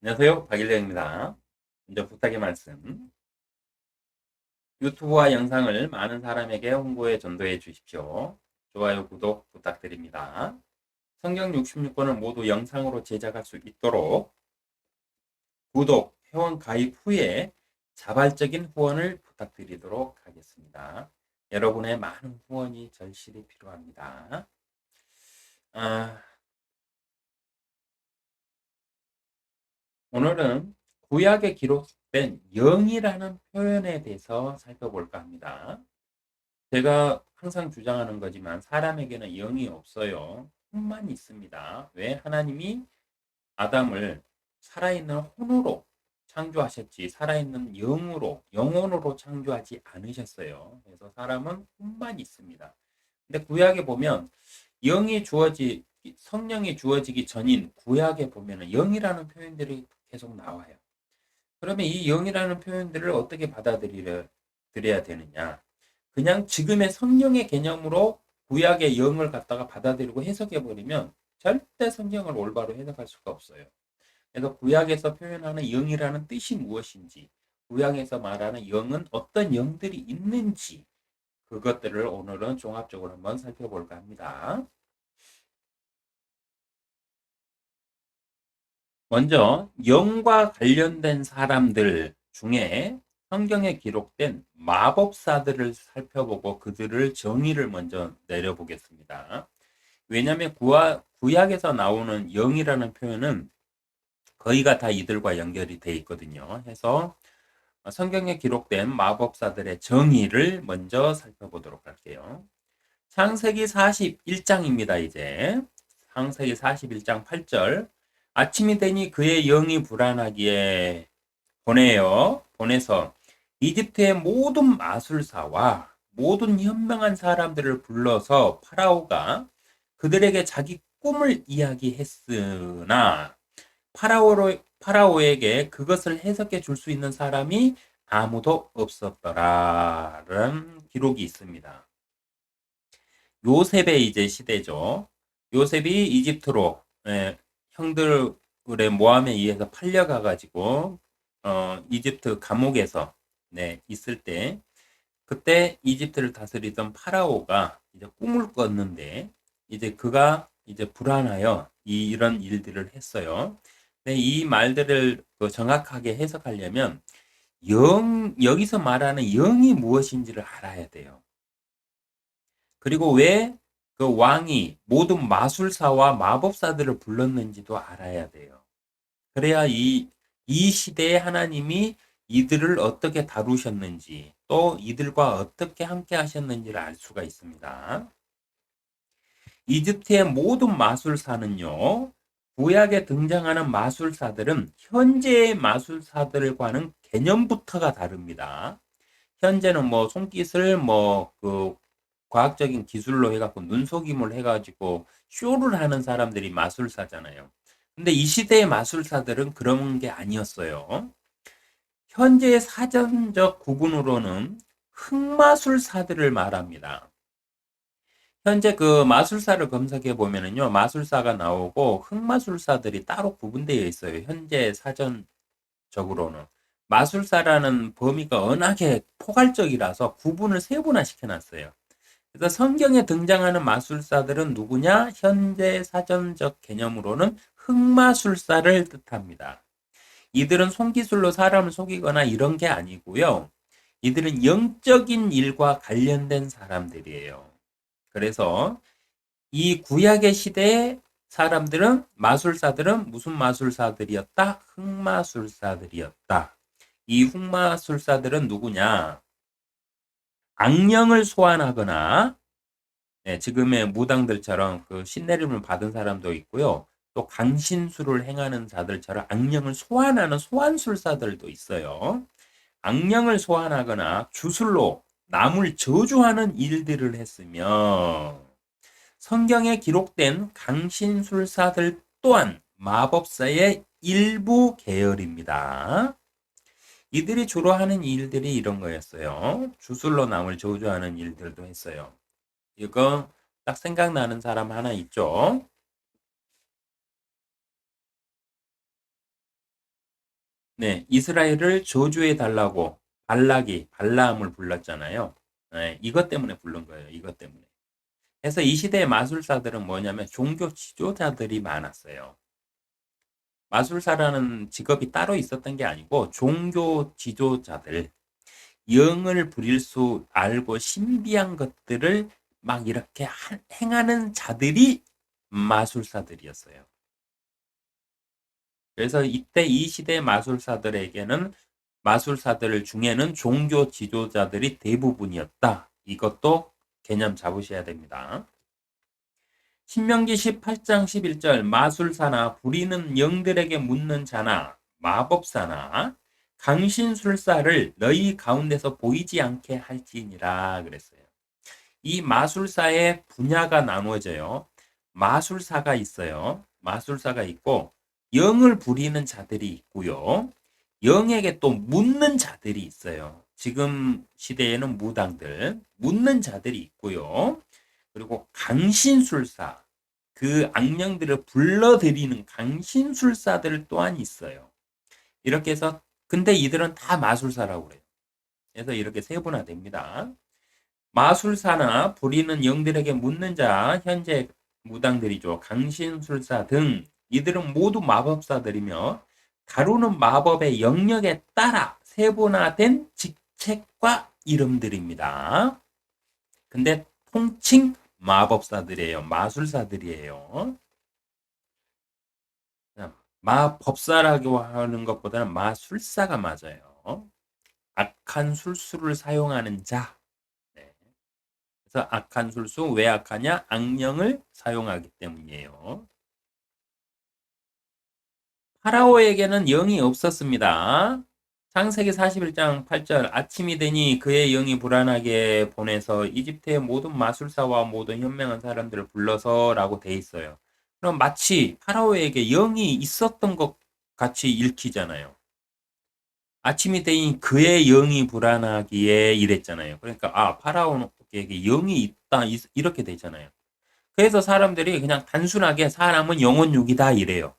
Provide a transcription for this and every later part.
안녕하세요. 박일령입니다. 먼저 부탁의 말씀. 유튜브와 영상을 많은 사람에게 홍보해 전도해 주십시오. 좋아요, 구독 부탁드립니다. 성경 66권을 모두 영상으로 제작할 수 있도록 구독, 회원 가입 후에 자발적인 후원을 부탁드리도록 하겠습니다. 여러분의 많은 후원이 절실히 필요합니다. 아, 오늘은 구약에 기록된 영이라는 표현에 대해서 살펴볼까 합니다. 제가 항상 주장하는 거지만 사람에게는 영이 없어요. 혼만 있습니다. 왜? 하나님이 아담을 살아있는 혼으로 창조하셨지 살아있는 영으로 영혼으로 창조하지 않으셨어요. 그래서 사람은 혼만 있습니다. 근데 구약에 보면 영이 주어지 성령이 주어지기 전인 구약에 보면은 영이라는 표현들이 계속 나와요. 그러면 이 영이라는 표현들을 어떻게 드려야 되느냐? 그냥 지금의 성령의 개념으로 구약의 영을 갖다가 받아들이고 해석해 버리면 절대 성경을 올바로 해석할 수가 없어요. 그래서 구약에서 표현하는 영이라는 뜻이 무엇인지, 구약에서 말하는 영은 어떤 영들이 있는지 그것들을 오늘은 종합적으로 한번 살펴볼까 합니다. 먼저 영과 관련된 사람들 중에 성경에 기록된 마법사들을 살펴보고 그들을 정의를 먼저 내려보겠습니다. 왜냐하면 구약에서 나오는 영이라는 표현은 거의가 다 이들과 연결이 돼 있거든요. 해서 성경에 기록된 마법사들의 정의를 먼저 살펴보도록 할게요. 창세기 41장입니다. 이제 창세기 41장 8절 아침이 되니 그의 영이 불안하기에 보내서 이집트의 모든 마술사와 모든 현명한 사람들을 불러서 그들에게 자기 꿈을 이야기했으나 파라오에게 그것을 해석해 줄 수 있는 사람이 아무도 없었더라라는 기록이 있습니다. 요셉의 이제 시대죠. 요셉이 이집트로 형들의 모함에 의해서 팔려가 가지고 이집트 감옥에서 있을 때 그때 이집트를 다스리던 파라오가 이제 꿈을 꿨는데 이제 그가 이제 불안하여 이런 일들을 했어요. 근데 이 말들을 정확하게 해석하려면 여기서 말하는 영이 무엇인지를 알아야 돼요. 그리고 왜 그 왕이 모든 마술사와 마법사들을 불렀는지도 알아야 돼요. 그래야 이 시대에 하나님이 이들을 어떻게 다루셨는지 또 이들과 어떻게 함께 하셨는지를 알 수가 있습니다. 이집트의 모든 마술사는요, 구약에 등장하는 마술사들은 현재의 마술사들과는 개념부터가 다릅니다. 현재는 뭐 손깃을 과학적인 기술로 해갖고 눈속임을 해가지고 쇼를 하는 사람들이 마술사잖아요. 근데 이 시대의 마술사들은 그런 게 아니었어요. 현재의 사전적 구분으로는 흑마술사들을 말합니다. 현재 그 마술사를 검색해 보면은요, 마술사가 나오고 흑마술사들이 따로 구분되어 있어요. 현재 사전적으로는. 마술사라는 범위가 워낙에 포괄적이라서 구분을 세분화 시켜놨어요. 그래서 성경에 등장하는 마술사들은 누구냐? 현재 사전적 개념으로는 흑마술사를 뜻합니다. 이들은 손기술로 사람을 속이거나 이런 게 아니고요. 이들은 영적인 일과 관련된 사람들이에요. 그래서 이 구약의 시대의 마술사들은 무슨 마술사들이었다? 흑마술사들이었다. 이 흑마술사들은 누구냐? 악령을 소환하거나 지금의 무당들처럼 그 신내림을 받은 사람도 있고요. 또 강신술을 행하는 자들처럼 악령을 소환하는 소환술사들도 있어요. 악령을 소환하거나 주술로 남을 저주하는 일들을 했으며 성경에 기록된 강신술사들 또한 마법사의 일부 계열입니다. 이들이 주로 하는 일들이 이런 거였어요. 주술로 남을 저주하는 일들도 했어요. 이거 딱 생각나는 사람 하나 있죠? 네, 이스라엘을 저주해 달라고 발라함을 불렀잖아요. 네, 이것 때문에 부른 거예요. 이것 때문에. 그래서 이 시대의 마술사들은 뭐냐면 종교 지도자들이 많았어요. 마술사라는 직업이 따로 있었던 게 아니고 종교 지도자들, 영을 부릴 수 알고 신비한 것들을 막 이렇게 행하는 자들이 마술사들이었어요. 그래서 이때 이 시대 마술사들에게는 마술사들 중에는 종교 지도자들이 대부분이었다. 이것도 개념 잡으셔야 됩니다. 신명기 18장 11절 마술사나 부리는 영들에게 묻는 자나 마법사나 강신술사를 너희 가운데서 보이지 않게 할지니라 그랬어요. 이 마술사의 분야가 나누어져요. 마술사가 있어요. 마술사가 있고 영을 부리는 자들이 있고요. 영에게 또 묻는 자들이 있어요. 지금 시대에는 무당들, 묻는 자들이 있고요. 그리고 강신술사, 그 악령들을 불러들이는 강신술사들 또한 있어요. 이렇게 해서 근데 이들은 다 마술사라고 그래요. 그래서 이렇게 세분화됩니다. 마술사나 부리는 영들에게 묻는 자, 현재 무당들이죠. 강신술사 등 이들은 모두 마법사들이며 다루는 마법의 영역에 따라 세분화된 직책과 이름들입니다. 근데 통칭 마법사들이에요. 마술사들이에요. 마법사라고 하는 것보다는 마술사가 맞아요. 악한 술수를 사용하는 자. 네. 그래서 악한 술수, 왜 악하냐? 악령을 사용하기 때문이에요. 파라오에게는 영이 없었습니다. 창세기 41장 8절 아침이 되니 그의 영이 불안하게 보내서 이집트의 모든 마술사와 모든 현명한 사람들을 불러서 라고 돼 있어요. 그럼 마치 파라오에게 영이 있었던 것 같이 읽히잖아요. 아침이 되니 그의 영이 불안하기에 이랬잖아요. 그러니까 파라오에게 영이 있다 이렇게 되잖아요. 그래서 사람들이 그냥 단순하게 사람은 영혼육이다 이래요.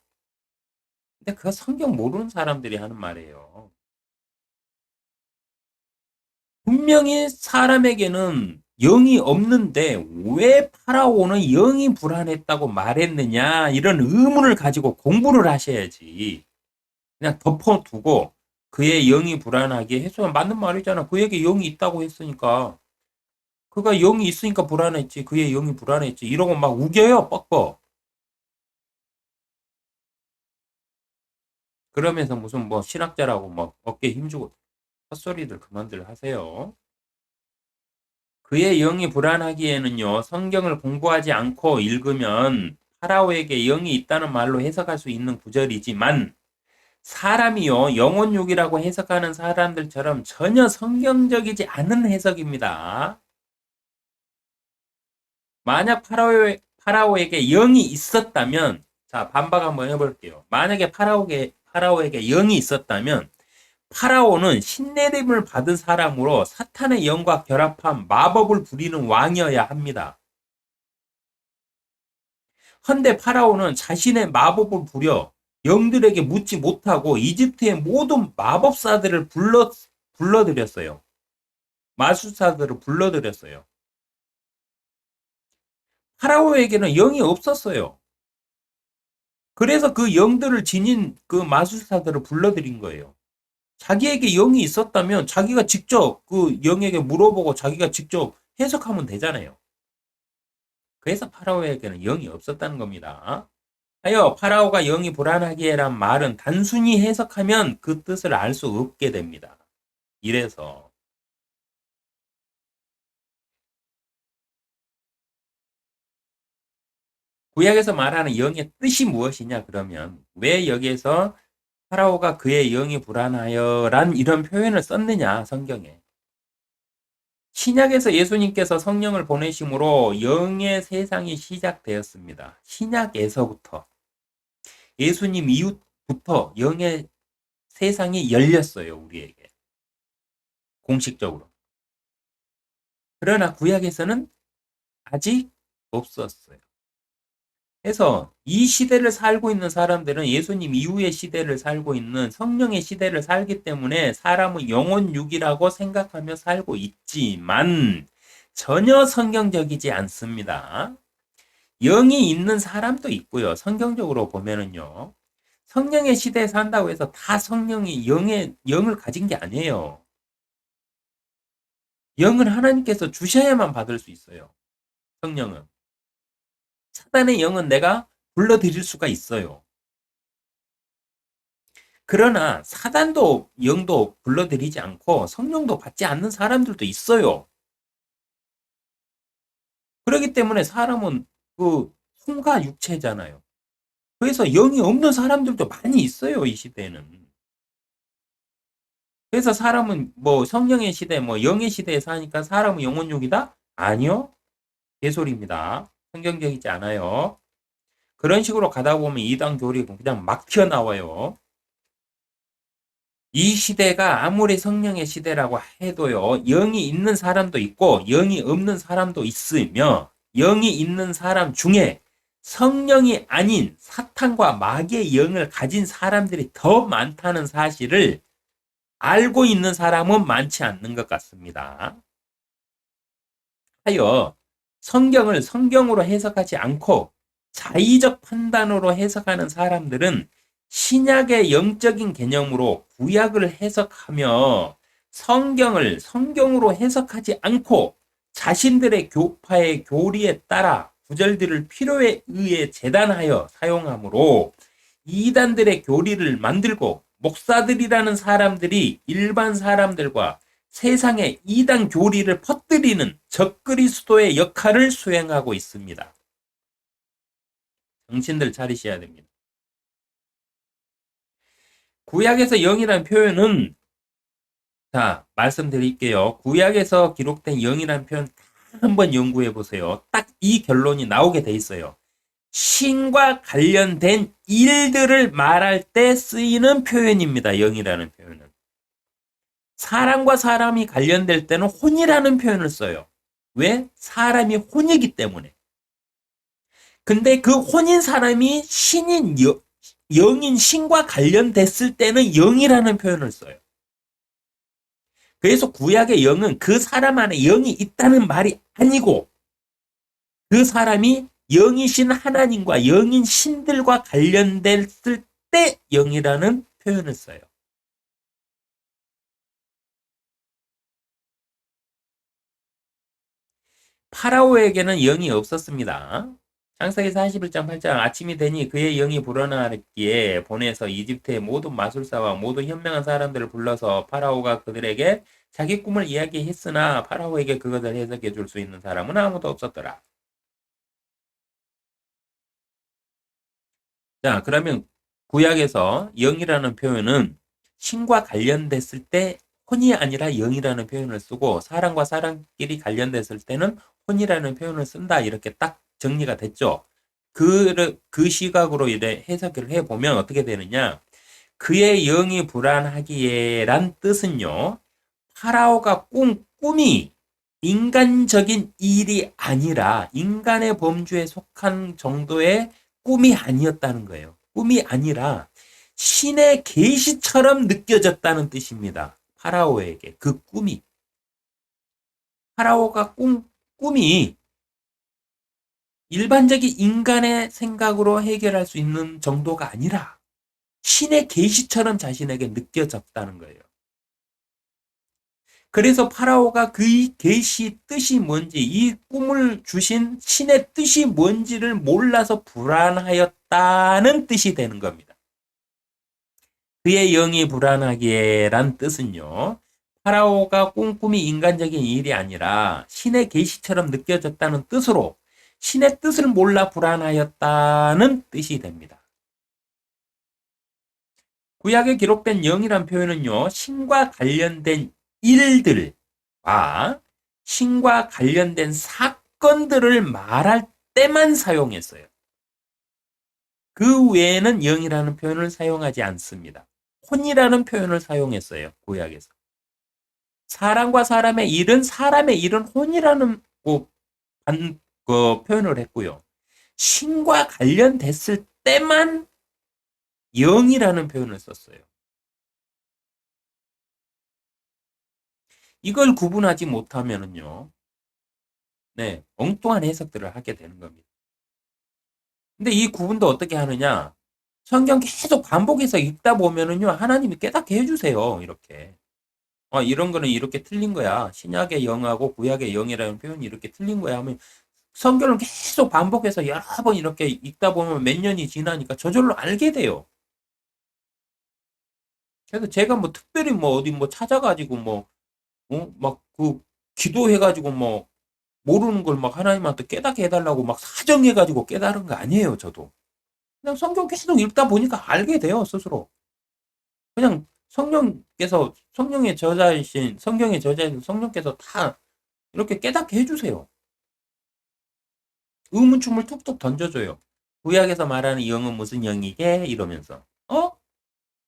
근데 그거 성경 모르는 사람들이 하는 말이에요. 분명히 사람에게는 영이 없는데 왜 파라오는 영이 불안했다고 말했느냐 이런 의문을 가지고 공부를 하셔야지. 그냥 덮어두고 그의 영이 불안하게 해서 맞는 말이잖아. 그에게 영이 있다고 했으니까. 그가 영이 있으니까 불안했지. 그의 영이 불안했지. 이러고 막 우겨요, 뻑뻑. 그러면서 무슨 뭐 신학자라고 막 어깨에 힘주고 헛소리들 그만들 하세요. 그의 영이 불안하기에는요, 성경을 공부하지 않고 읽으면 파라오에게 영이 있다는 말로 해석할 수 있는 구절이지만 사람이요, 영혼육이라고 해석하는 사람들처럼 전혀 성경적이지 않은 해석입니다. 만약 파라오에게 영이 있었다면, 자, 반박 한번 해볼게요. 만약에 파라오에게 영이 있었다면, 파라오는 신내림을 받은 사람으로 사탄의 영과 결합한 마법을 부리는 왕이어야 합니다. 헌데 파라오는 자신의 마법을 부려 영들에게 묻지 못하고 이집트의 모든 마법사들을 불러들였어요. 마술사들을 불러들였어요. 파라오에게는 영이 없었어요. 그래서 그 영들을 지닌 그 마술사들을 불러들인 거예요. 자기에게 영이 있었다면 자기가 직접 그 영에게 물어보고 자기가 직접 해석하면 되잖아요. 그래서 파라오에게는 영이 없었다는 겁니다. 하여 파라오가 영이 불안하기에란 말은 단순히 해석하면 그 뜻을 알 수 없게 됩니다. 이래서 구약에서 말하는 영의 뜻이 무엇이냐 그러면 왜 여기에서 파라오가 그의 영이 불안하여란 이런 표현을 썼느냐 성경에. 신약에서 예수님께서 성령을 보내심으로 영의 세상이 시작되었습니다. 신약에서부터 예수님 이후부터 영의 세상이 열렸어요, 우리에게. 공식적으로. 그러나 구약에서는 아직 없었어요. 해서 이 시대를 살고 있는 사람들은 예수님 이후의 시대를 살고 있는 성령의 시대를 살기 때문에 사람은 영혼육이라고 생각하며 살고 있지만 전혀 성경적이지 않습니다. 영이 있는 사람도 있고요. 성경적으로 보면은요. 성령의 시대에 산다고 해서 다 성령이 영을 가진 게 아니에요. 영은 하나님께서 주셔야만 받을 수 있어요. 성령은. 사단의 영은 내가 불러들일 수가 있어요. 그러나 사단도 영도 불러들이지 않고 성령도 받지 않는 사람들도 있어요. 그렇기 때문에 사람은 그 혼과 육체잖아요. 그래서 영이 없는 사람들도 많이 있어요, 이 시대에는. 그래서 사람은 뭐 성령의 시대, 뭐 영의 시대에 사니까 사람은 영혼육이다? 아니요. 개소리입니다. 성경적이지 않아요. 그런 식으로 가다 보면 이단 교리가 그냥 막 튀어나와요. 이 시대가 아무리 성령의 시대라고 해도요, 영이 있는 사람도 있고, 영이 없는 사람도 있으며, 영이 있는 사람 중에 성령이 아닌 사탄과 마귀의 영을 가진 사람들이 더 많다는 사실을 알고 있는 사람은 많지 않는 것 같습니다. 하여 성경을 성경으로 해석하지 않고 자의적 판단으로 해석하는 사람들은 신약의 영적인 개념으로 구약을 해석하며 성경을 성경으로 해석하지 않고 자신들의 교파의 교리에 따라 구절들을 필요에 의해 재단하여 사용하므로 이단들의 교리를 만들고 목사들이라는 사람들이 일반 사람들과 세상에 이단 교리를 퍼뜨리는 적그리스도의 역할을 수행하고 있습니다. 정신들 차리셔야 됩니다. 구약에서 영이라는 표현은 자 말씀드릴게요. 구약에서 기록된 영이라는 표현 한번 연구해 보세요. 딱 이 결론이 나오게 돼 있어요. 신과 관련된 일들을 말할 때 쓰이는 표현입니다. 영이라는 표현은. 사람과 사람이 관련될 때는 혼이라는 표현을 써요. 왜? 사람이 혼이기 때문에. 근데 그 혼인 사람이 신인 영인 신과 관련됐을 때는 영이라는 표현을 써요. 그래서 구약의 영은 그 사람 안에 영이 있다는 말이 아니고 그 사람이 영이신 하나님과 영인 신들과 관련됐을 때 영이라는 표현을 써요. 파라오에게는 영이 없었습니다. 창세기 41장 8장 아침이 되니 그의 영이 불어나기에 보내서 이집트의 모든 마술사와 모든 현명한 사람들을 불러서 파라오가 그들에게 자기 꿈을 이야기했으나 파라오에게 그것을 해석해 줄 수 있는 사람은 아무도 없었더라. 자, 그러면 구약에서 영이라는 표현은 신과 관련됐을 때 혼이 아니라 영이라는 표현을 쓰고 사람과 사람끼리 관련됐을 때는 혼이라는 표현을 쓴다. 이렇게 딱 정리가 됐죠. 그 시각으로 이래 해석을 해보면 어떻게 되느냐. 그의 영이 불안하기에란 뜻은요. 파라오가 꿈이 인간적인 일이 아니라 인간의 범주에 속한 정도의 꿈이 아니었다는 거예요. 꿈이 아니라 신의 계시처럼 느껴졌다는 뜻입니다. 파라오에게 그 꿈이. 파라오가 꿈이 일반적인 인간의 생각으로 해결할 수 있는 정도가 아니라 신의 계시처럼 자신에게 느껴졌다는 거예요. 그래서 파라오가 그 계시 뜻이 뭔지 이 꿈을 주신 신의 뜻이 뭔지를 몰라서 불안하였다는 뜻이 되는 겁니다. 그의 영이 불안하기에란 뜻은요. 파라오가 꿈이 인간적인 일이 아니라 신의 계시처럼 느껴졌다는 뜻으로 신의 뜻을 몰라 불안하였다는 뜻이 됩니다. 구약에 기록된 영이란 표현은요. 신과 관련된 일들과 신과 관련된 사건들을 말할 때만 사용했어요. 그 외에는 영이라는 표현을 사용하지 않습니다. 혼이라는 표현을 사용했어요. 구약에서. 사람과 사람의 일은 혼이라는 표현을 했고요. 신과 관련됐을 때만 영이라는 표현을 썼어요. 이걸 구분하지 못하면은요, 네, 엉뚱한 해석들을 하게 되는 겁니다. 근데 이 구분도 어떻게 하느냐? 성경 계속 반복해서 읽다 보면은요, 하나님이 깨닫게 해주세요. 이렇게. 이런 거는 이렇게 틀린 거야. 신약의 영하고 구약의 영이라는 표현이 이렇게 틀린 거야 하면 성경을 계속 반복해서 여러 번 이렇게 읽다 보면 몇 년이 지나니까 저절로 알게 돼요. 그래서 제가 뭐 특별히 뭐 어디 뭐 찾아가지고 뭐, 막 그 기도해가지고 뭐 모르는 걸 막 하나님한테 깨닫게 해달라고 막 사정해가지고 깨달은 거 아니에요, 저도. 그냥 성경 계속 읽다 보니까 알게 돼요, 스스로. 그냥 성경의 저자이신 성령께서 다 이렇게 깨닫게 해주세요. 의문춤을 툭툭 던져줘요. 구약에서 말하는 영은 무슨 영이게? 이러면서.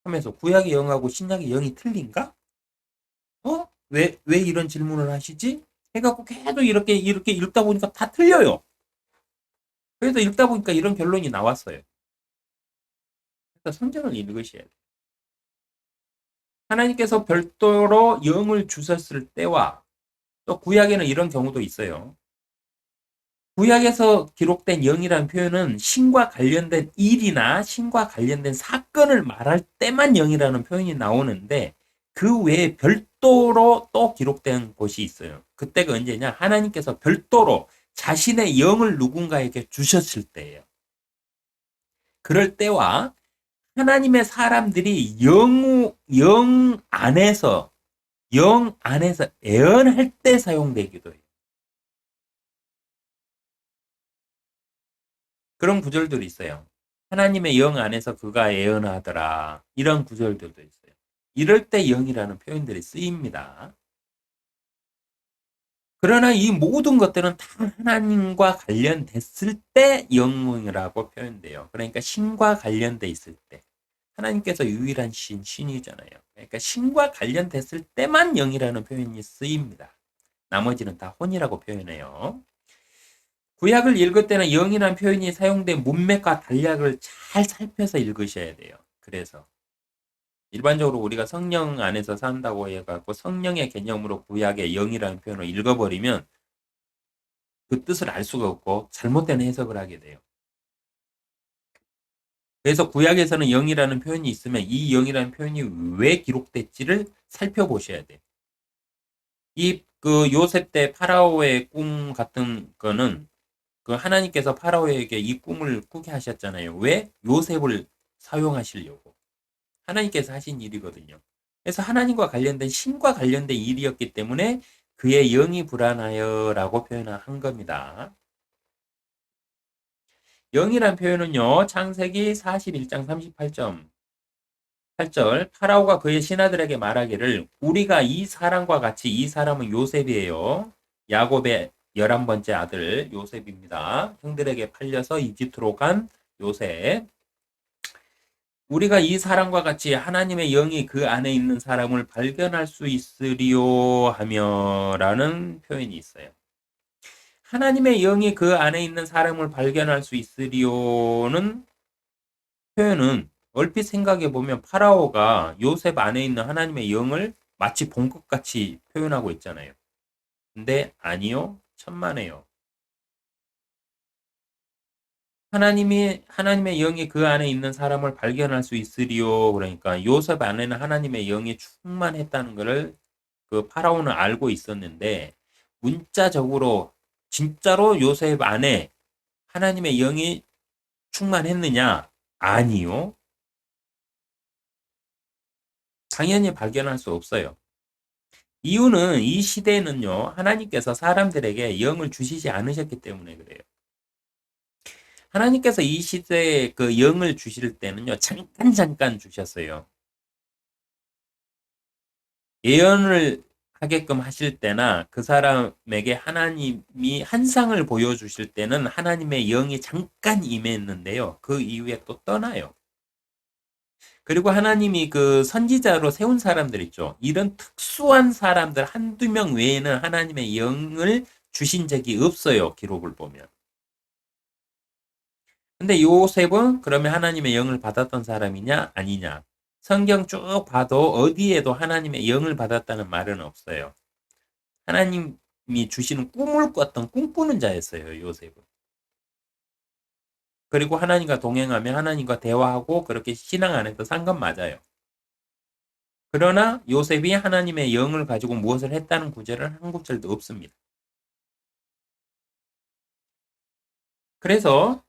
하면서 구약의 영하고 신약의 영이 틀린가? 왜 이런 질문을 하시지? 해갖고 계속 이렇게 읽다 보니까 다 틀려요. 그래서 읽다 보니까 이런 결론이 나왔어요. 그래서 성경을 읽으셔야 돼요. 하나님께서 별도로 영을 주셨을 때와 또 구약에는 이런 경우도 있어요. 구약에서 기록된 영이라는 표현은 신과 관련된 일이나 신과 관련된 사건을 말할 때만 영이라는 표현이 나오는데 그 외에 별도로 또 기록된 곳이 있어요. 그때가 언제냐? 하나님께서 별도로 자신의 영을 누군가에게 주셨을 때예요. 그럴 때와 하나님의 사람들이 영 안에서 애언할 때 사용되기도 해요. 그런 구절들이 있어요. 하나님의 영 안에서 그가 애언하더라. 이런 구절들도 있어요. 이럴 때 영이라는 표현들이 쓰입니다. 그러나 이 모든 것들은 다 하나님과 관련됐을 때 영이라고 표현돼요. 그러니까 신과 관련돼 있을 때. 하나님께서 유일한 신이잖아요. 그러니까 신과 관련됐을 때만 영이라는 표현이 쓰입니다. 나머지는 다 혼이라고 표현해요. 구약을 읽을 때는 영이라는 표현이 사용된 문맥과 단락을 잘 살펴서 읽으셔야 돼요. 그래서 일반적으로 우리가 성령 안에서 산다고 해갖고 성령의 개념으로 구약의 영이라는 표현을 읽어버리면 그 뜻을 알 수가 없고 잘못된 해석을 하게 돼요. 그래서 구약에서는 영이라는 표현이 있으면 이 영이라는 표현이 왜 기록됐지를 살펴보셔야 돼요. 그 요셉 때 파라오의 꿈 같은 거는 그 하나님께서 파라오에게 이 꿈을 꾸게 하셨잖아요. 왜? 요셉을 사용하시려고. 하나님께서 하신 일이거든요. 그래서 하나님과 관련된 신과 관련된 일이었기 때문에 그의 영이 불안하여라고 표현한 겁니다. 영이란 표현은요. 창세기 41장 38절 파라오가 그의 신하들에게 말하기를 우리가 이 사람과 같이 이 사람은 요셉이에요. 야곱의 11번째 아들 요셉입니다. 형들에게 팔려서 이집트로 간 요셉. 우리가 이 사람과 같이 하나님의 영이 그 안에 있는 사람을 발견할 수 있으리요 하며 라는 표현이 있어요. 하나님의 영이 그 안에 있는 사람을 발견할 수 있으리요는 표현은 얼핏 생각해 보면 파라오가 요셉 안에 있는 하나님의 영을 마치 본 것 같이 표현하고 있잖아요. 근데 아니요. 천만에요. 하나님의 영이 그 안에 있는 사람을 발견할 수 있으리요. 그러니까 요셉 안에는 하나님의 영이 충만했다는 것을 그 파라오는 알고 있었는데 문자적으로 진짜로 요셉 안에 하나님의 영이 충만했느냐? 아니요. 당연히 발견할 수 없어요. 이유는 이 시대에는요, 하나님께서 사람들에게 영을 주시지 않으셨기 때문에 그래요. 하나님께서 이 시대에 그 영을 주실 때는요, 잠깐 주셨어요. 예언을 하게끔 하실 때나 그 사람에게 하나님이 한상을 보여주실 때는 하나님의 영이 잠깐 임했는데요. 그 이후에 또 떠나요. 그리고 하나님이 그 선지자로 세운 사람들 있죠. 이런 특수한 사람들 한두 명 외에는 하나님의 영을 주신 적이 없어요. 기록을 보면. 근데 요셉은 그러면 하나님의 영을 받았던 사람이냐 아니냐? 성경 쭉 봐도 어디에도 하나님의 영을 받았다는 말은 없어요. 하나님이 주시는 꿈을 꿨던 꿈꾸는 자였어요, 요셉은. 그리고 하나님과 동행하며 하나님과 대화하고 그렇게 신앙 안에서 산 건 맞아요. 그러나 요셉이 하나님의 영을 가지고 무엇을 했다는 구절은 한 구절도 없습니다. 그래서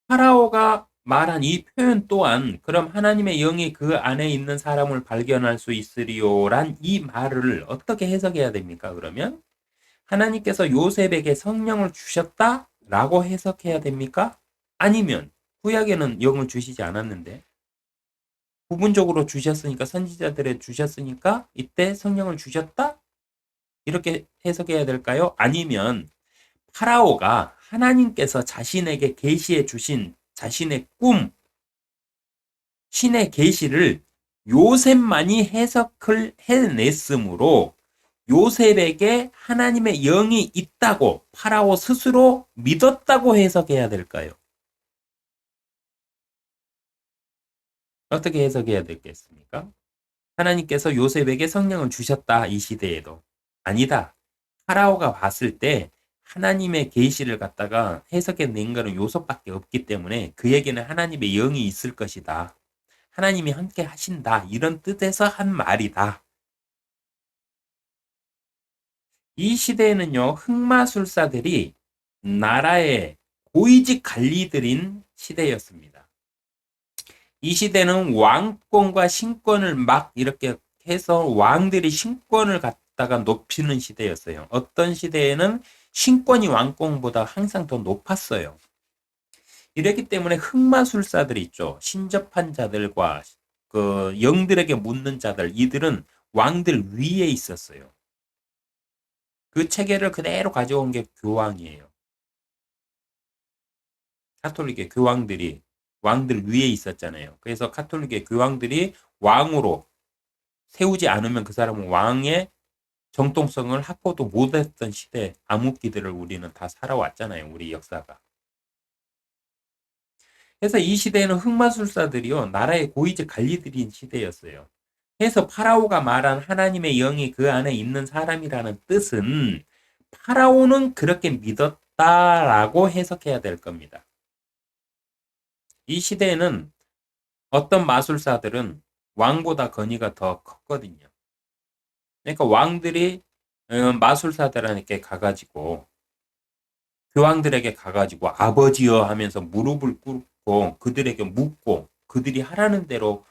파라오가 말한 이 표현 또한 그럼 하나님의 영이 그 안에 있는 사람을 발견할 수 있으리요란 이 말을 어떻게 해석해야 됩니까? 그러면 하나님께서 요셉에게 성령을 주셨다라고 해석해야 됩니까? 아니면 구약에는 영을 주시지 않았는데 부분적으로 주셨으니까 선지자들에 주셨으니까 이때 성령을 주셨다? 이렇게 해석해야 될까요? 아니면 파라오가 하나님께서 자신에게 계시해 주신 자신의 꿈, 신의 계시를 요셉만이 해석을 해냈으므로 요셉에게 하나님의 영이 있다고 파라오 스스로 믿었다고 해석해야 될까요? 어떻게 해석해야 되겠습니까? 하나님께서 요셉에게 성령을 주셨다, 이 시대에도. 아니다. 파라오가 봤을 때 하나님의 계시를 갖다가 해석해 낸 거는 요셉밖에 없기 때문에 그에게는 하나님의 영이 있을 것이다. 하나님이 함께 하신다. 이런 뜻에서 한 말이다. 이 시대에는요, 흑마술사들이 나라의 고위직 관리들인 시대였습니다. 이 시대는 왕권과 신권을 막 이렇게 해서 왕들이 신권을 갖다가 높이는 시대였어요. 어떤 시대에는 신권이 왕권보다 항상 더 높았어요. 이랬기 때문에 흑마술사들 있죠. 신접한 자들과 그 영들에게 묻는 자들, 이들은 왕들 위에 있었어요. 그 체계를 그대로 가져온 게 교황이에요. 카톨릭의 교황들이 왕들 위에 있었잖아요. 그래서 카톨릭의 교황들이 왕으로 세우지 않으면 그 사람은 왕의 정통성을 확보도 못했던 시대 암흑기들을 우리는 다 살아왔잖아요. 우리 역사가. 그래서 이 시대에는 흑마술사들이요. 나라의 고위직 관리들인 시대였어요. 그래서 파라오가 말한 하나님의 영이 그 안에 있는 사람이라는 뜻은 파라오는 그렇게 믿었다라고 해석해야 될 겁니다. 이 시대에는 어떤 마술사들은 왕보다 권위가 더 컸거든요. 그러니까 왕들이 마술사들에게 가가지고 교황들에게 가가지고 아버지여 하면서 무릎을 꿇고 그들에게 묻고 그들이 하라는 대로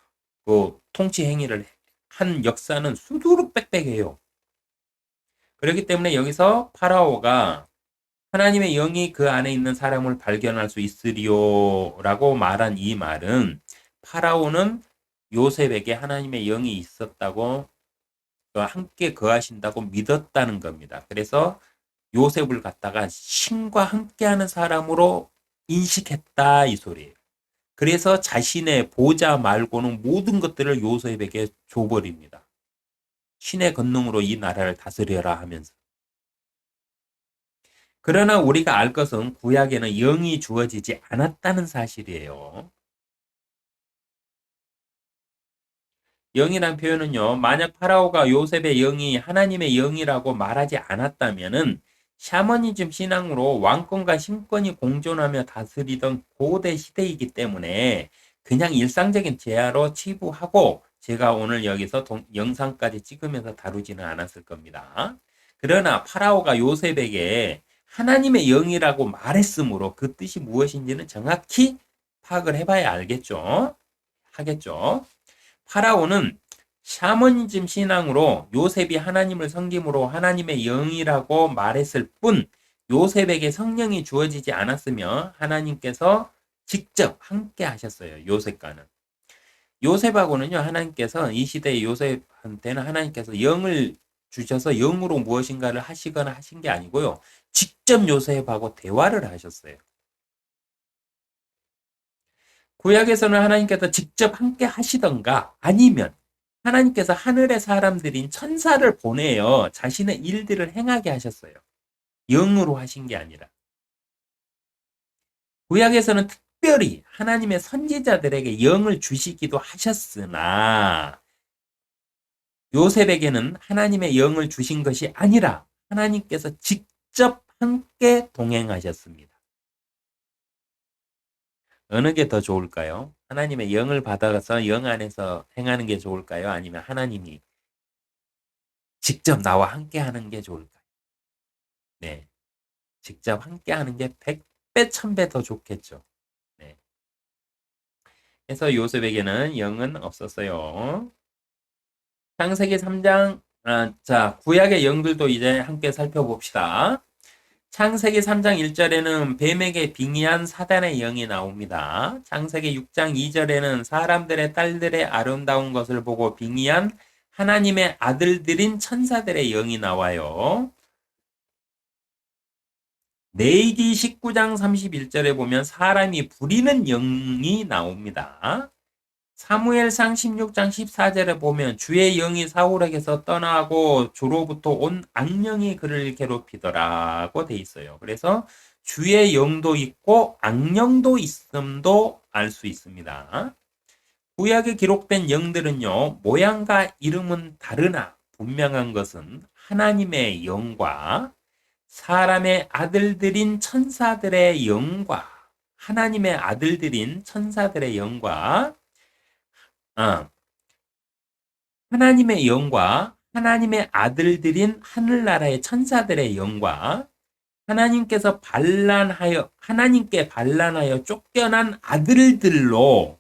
그 통치 행위를 한 역사는 수두룩빽빽해요. 그렇기 때문에 여기서 파라오가 하나님의 영이 그 안에 있는 사람을 발견할 수 있으리요라고 말한 이 말은 파라오는 요셉에게 하나님의 영이 있었다고 함께 거하신다고 믿었다는 겁니다. 그래서 요셉을 갖다가 신과 함께하는 사람으로 인식했다 이 소리예요. 그래서 자신의 보좌 말고는 모든 것들을 요셉에게 줘버립니다. 신의 권능으로 이 나라를 다스려라 하면서. 그러나 우리가 알 것은 구약에는 영이 주어지지 않았다는 사실이에요. 영이란 표현은요, 만약 파라오가 요셉의 영이 하나님의 영이라고 말하지 않았다면은 샤머니즘 신앙으로 왕권과 신권이 공존하며 다스리던 고대 시대이기 때문에 그냥 일상적인 재화로 치부하고 제가 오늘 여기서 영상까지 찍으면서 다루지는 않았을 겁니다. 그러나 파라오가 요셉에게 하나님의 영이라고 말했으므로 그 뜻이 무엇인지는 정확히 파악을 해봐야 알겠죠? 하겠죠? 파라오는 샤머니즘 신앙으로 요셉이 하나님을 섬김으로 하나님의 영이라고 말했을 뿐 요셉에게 성령이 주어지지 않았으며 하나님께서 직접 함께 하셨어요. 요셉과는. 요셉하고는요. 하나님께서 이 시대의 요셉한테는 하나님께서 영을 주셔서 영으로 무엇인가를 하시거나 하신 게 아니고요. 직접 요셉하고 대화를 하셨어요. 구약에서는 하나님께서 직접 함께 하시던가 아니면 하나님께서 하늘의 사람들인 천사를 보내어 자신의 일들을 행하게 하셨어요. 영으로 하신 게 아니라. 구약에서는 특별히 하나님의 선지자들에게 영을 주시기도 하셨으나 요셉에게는 하나님의 영을 주신 것이 아니라 하나님께서 직접 함께 동행하셨습니다. 어느 게 더 좋을까요? 하나님의 영을 받아서 영 안에서 행하는 게 좋을까요? 아니면 하나님이 직접 나와 함께 하는 게 좋을까요? 네. 직접 함께 하는 게 100배, 1000배 더 좋겠죠. 네. 그래서 요셉에게는 영은 없었어요. 창세기 3장, 자, 구약의 영들도 이제 함께 살펴봅시다. 창세기 3장 1절에는 뱀에게 빙의한 사단의 영이 나옵니다. 창세기 6장 2절에는 사람들의 딸들의 아름다운 것을 보고 빙의한 하나님의 아들들인 천사들의 영이 나와요. 레위기 19장 31절에 보면 사람이 부리는 영이 나옵니다. 사무엘상 16장 14절에 보면 주의 영이 사울에게서 떠나고 주로부터 온 악령이 그를 괴롭히더라고 돼 있어요. 그래서 주의 영도 있고 악령도 있음도 알 수 있습니다. 구약에 기록된 영들은요, 모양과 이름은 다르나 분명한 것은 하나님의 영과 사람의 아들들인 천사들의 영과 하나님의 아들들인 천사들의 영과 하나님의 영과 하나님의 아들들인 하늘나라의 천사들의 영과 하나님께 반란하여 쫓겨난 아들들로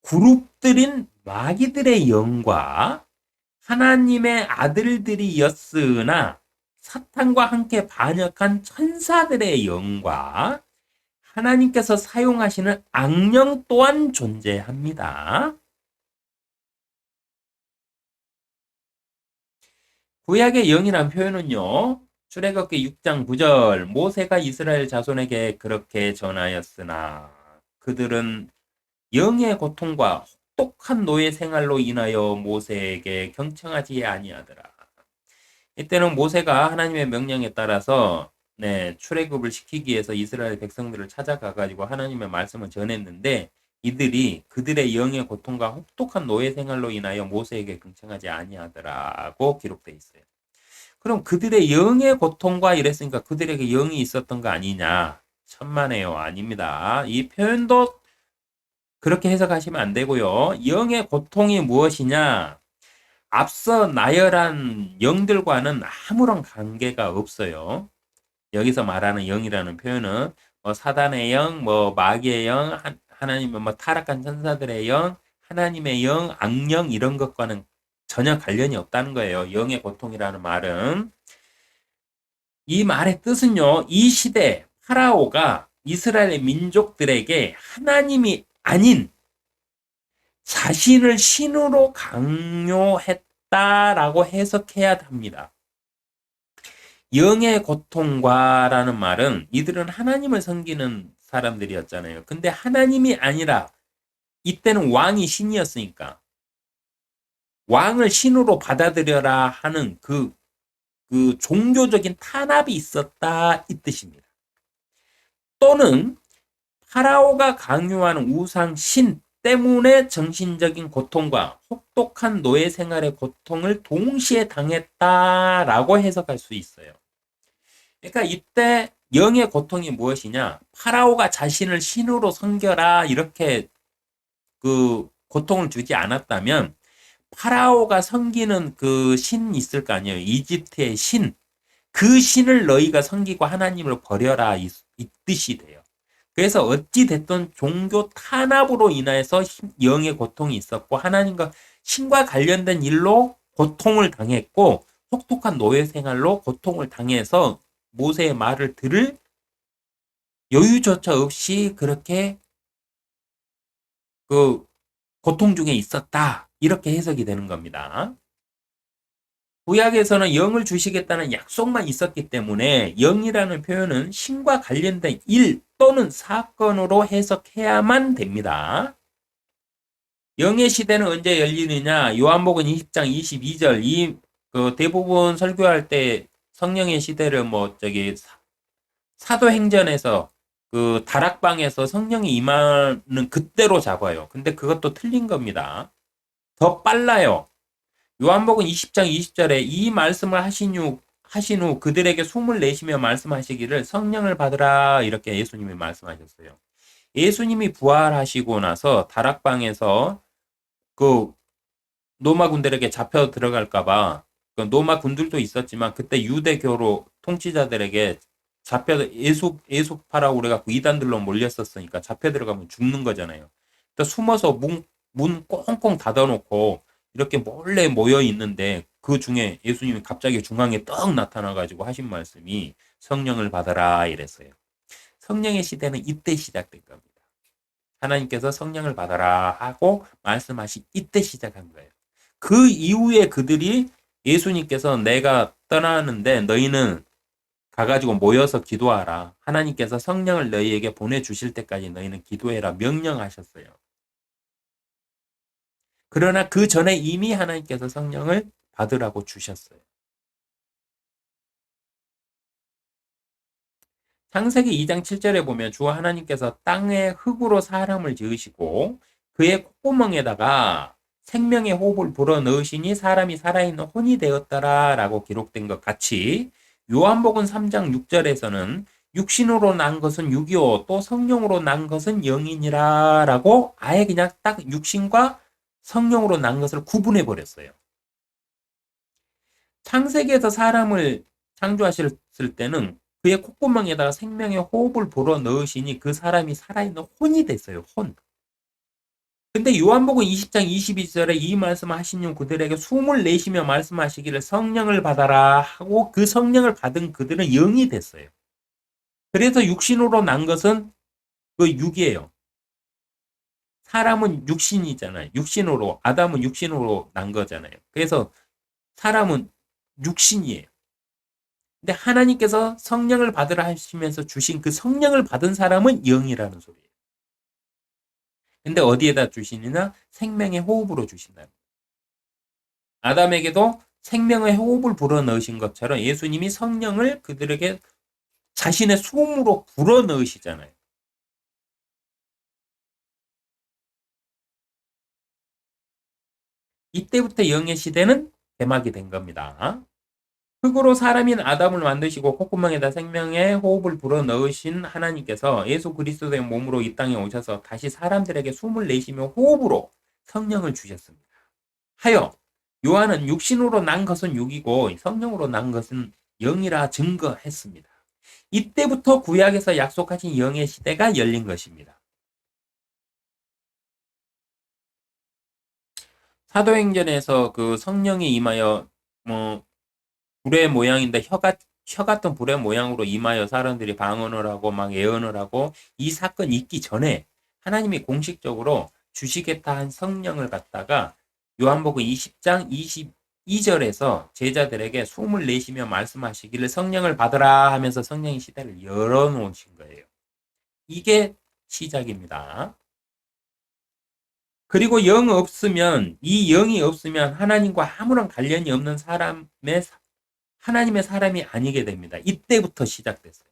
그룹들인 마귀들의 영과 하나님의 아들들이었으나 사탄과 함께 반역한 천사들의 영과 하나님께서 사용하시는 악령 또한 존재합니다. 구약의 영이란 표현은요, 출애굽기 6장 9절 모세가 이스라엘 자손에게 그렇게 전하였으나 그들은 영의 고통과 혹독한 노예 생활로 인하여 모세에게 경청하지 아니하더라. 이때는 모세가 하나님의 명령에 따라서 출애굽을 시키기 위해서 이스라엘 백성들을 찾아가 가지고 하나님의 말씀을 전했는데 이들이 그들의 영의 고통과 혹독한 노예 생활로 인하여 모세에게 경청하지 아니하더라고 기록되어 있어요. 그럼 그들의 영의 고통과 이랬으니까 그들에게 영이 있었던 거 아니냐? 천만에요. 아닙니다. 이 표현도 그렇게 해석하시면 안 되고요. 영의 고통이 무엇이냐? 앞서 나열한 영들과는 아무런 관계가 없어요. 여기서 말하는 영이라는 표현은 사단의 영, 마귀의 영, 하나님의 타락한 천사들의 영, 하나님의 영, 악령 이런 것과는 전혀 관련이 없다는 거예요. 영의 고통이라는 말은. 이 말의 뜻은요. 이 시대 파라오가 이스라엘 민족들에게 하나님이 아닌 자신을 신으로 강요했다라고 해석해야 합니다. 영의 고통과라는 말은 이들은 하나님을 섬기는 사람들이었잖아요. 근데 하나님이 아니라 이때는 왕이 신이었으니까 왕을 신으로 받아들여라 하는 그 종교적인 탄압이 있었다 이 뜻입니다. 또는 파라오가 강요하는 우상 신 때문에 정신적인 고통과 혹독한 노예 생활의 고통을 동시에 당했다라고 해석할 수 있어요. 그러니까 이때 영의 고통이 무엇이냐? 파라오가 자신을 신으로 섬겨라 이렇게 고통을 주지 않았다면 파라오가 섬기는 그 신 있을 거 아니에요. 이집트의 신. 그 신을 너희가 섬기고 하나님을 버려라 이 뜻이 돼요. 그래서 어찌 됐든 종교 탄압으로 인해서 영의 고통이 있었고 하나님과 신과 관련된 일로 고통을 당했고 혹독한 노예 생활로 고통을 당해서 모세의 말을 들을 여유조차 없이 그렇게 고통 중에 있었다. 이렇게 해석이 되는 겁니다. 구약에서는 영을 주시겠다는 약속만 있었기 때문에 영이라는 표현은 신과 관련된 일 또는 사건으로 해석해야만 됩니다. 영의 시대는 언제 열리느냐? 요한복음 20장 22절 대부분 설교할 때 성령의 시대를 사도행전에서 그 다락방에서 성령이 임하는 그때로 잡아요. 근데 그것도 틀린 겁니다. 더 빨라요. 요한복음 20장 20절에 이 말씀을 하신 후 그들에게 숨을 내쉬며 말씀하시기를 성령을 받으라 이렇게 예수님이 말씀하셨어요. 예수님이 부활하시고 나서 다락방에서 그 로마 군들에게 잡혀 들어갈까봐 그 로마 군들도 있었지만 그때 유대교로 통치자들에게 잡혀 예수파라고 그래갖고 이단들로 몰렸었으니까 잡혀 들어가면 죽는 거잖아요. 그러니까 숨어서 문 꽁꽁 닫아놓고 이렇게 몰래 모여 있는데 그 중에 예수님이 갑자기 중앙에 떡 나타나가지고 하신 말씀이 성령을 받아라 이랬어요. 성령의 시대는 이때 시작된 겁니다. 하나님께서 성령을 받아라 하고 말씀하신 이때 시작한 거예요. 그 이후에 그들이 예수님께서 내가 떠나는데 너희는 가가지고 모여서 기도하라. 하나님께서 성령을 너희에게 보내주실 때까지 너희는 기도해라. 명령하셨어요. 그러나 그 전에 이미 하나님께서 성령을 받으라고 주셨어요. 창세기 2장 7절에 보면 주 하나님께서 땅에 흙으로 사람을 지으시고 그의 콧구멍에다가 생명의 호흡을 불어넣으시니 사람이 살아있는 혼이 되었더라 라고 기록된 것 같이 요한복음 3장 6절에서는 육신으로 난 것은 육이요 또 성령으로 난 것은 영이니라 라고 아예 그냥 딱 육신과 성령으로 난 것을 구분해 버렸어요. 창세기에서 사람을 창조하셨을 때는 그의 콧구멍에다가 생명의 호흡을 불어 넣으시니 그 사람이 살아있는 혼이 됐어요. 혼. 근데 요한복음 20장 22절에 이 말씀을 하신 후 그들에게 숨을 내쉬며 말씀하시기를 성령을 받아라 하고 그 성령을 받은 그들은 영이 됐어요. 그래서 육신으로 난 것은 그 육이에요. 사람은 육신이잖아요. 육신으로, 아담은 육신으로 난 거잖아요. 그래서 사람은 육신이에요. 근데 하나님께서 성령을 받으라 하시면서 주신 그 성령을 받은 사람은 영이라는 소리예요. 근데 어디에다 주시느냐? 생명의 호흡으로 주신다. 아담에게도 생명의 호흡을 불어넣으신 것처럼 예수님이 성령을 그들에게 자신의 숨으로 불어넣으시잖아요. 이때부터 영의 시대는 개막이 된 겁니다. 흙으로 사람인 아담을 만드시고 콧구멍에다 생명의 호흡을 불어넣으신 하나님께서 예수 그리스도의 몸으로 이 땅에 오셔서 다시 사람들에게 숨을 내쉬며 호흡으로 성령을 주셨습니다. 하여 요한은 육신으로 난 것은 육이고 성령으로 난 것은 영이라 증거했습니다. 이때부터 구약에서 약속하신 영의 시대가 열린 것입니다. 사도행전에서 그 성령이 임하여 불의 모양인데 혀 같은 불의 모양으로 임하여 사람들이 방언을 하고 막 예언을 하고 이 사건이 있기 전에 하나님이 공식적으로 주시겠다 한 성령을 갖다가 요한복음 20장 22절에서 제자들에게 숨을 내쉬며 말씀하시기를 성령을 받으라 하면서 성령의 시대를 열어놓으신 거예요. 이게 시작입니다. 그리고 이 영이 없으면 하나님과 아무런 관련이 없는 하나님의 사람이 아니게 됩니다. 이때부터 시작됐어요.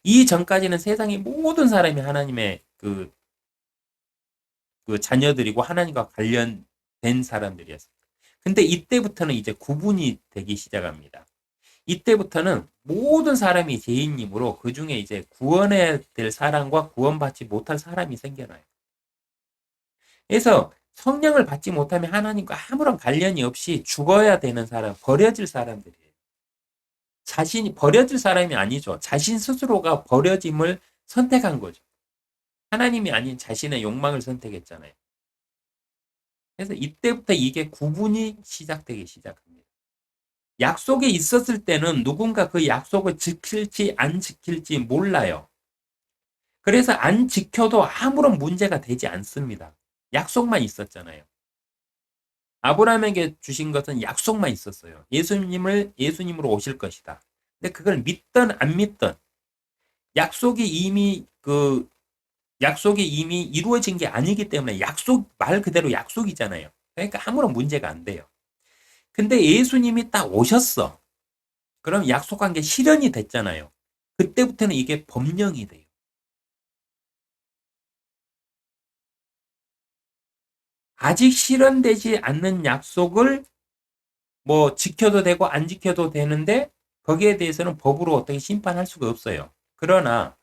이 전까지는 세상의 모든 사람이 하나님의 그 자녀들이고 하나님과 관련된 사람들이었어요. 근데 이때부터는 이제 구분이 되기 시작합니다. 이때부터는 모든 사람이 죄인이므로 그 중에 이제 구원해야 될 사람과 구원받지 못할 사람이 생겨나요. 그래서 성령을 받지 못하면 하나님과 아무런 관련이 없이 죽어야 되는 사람, 버려질 사람들이에요. 자신이 버려질 사람이 아니죠. 자신 스스로가 버려짐을 선택한 거죠. 하나님이 아닌 자신의 욕망을 선택했잖아요. 그래서 이때부터 이게 구분이 시작되기 시작합니다. 약속이 있었을 때는 누군가 그 약속을 지킬지 안 지킬지 몰라요. 그래서 안 지켜도 아무런 문제가 되지 않습니다. 약속만 있었잖아요. 아브라함에게 주신 것은 약속만 있었어요. 예수님으로 오실 것이다. 근데 그걸 믿든 안 믿든 약속이 이미 이루어진 게 아니기 때문에 말 그대로 약속이잖아요. 그러니까 아무런 문제가 안 돼요. 근데 예수님이 딱 오셨어. 그럼 약속한 게 실현이 됐잖아요. 그때부터는 이게 법령이 돼요. 아직 실현되지 않는 약속을 뭐 지켜도 되고 안 지켜도 되는데 거기에 대해서는 법으로 어떻게 심판할 수가 없어요. 그러나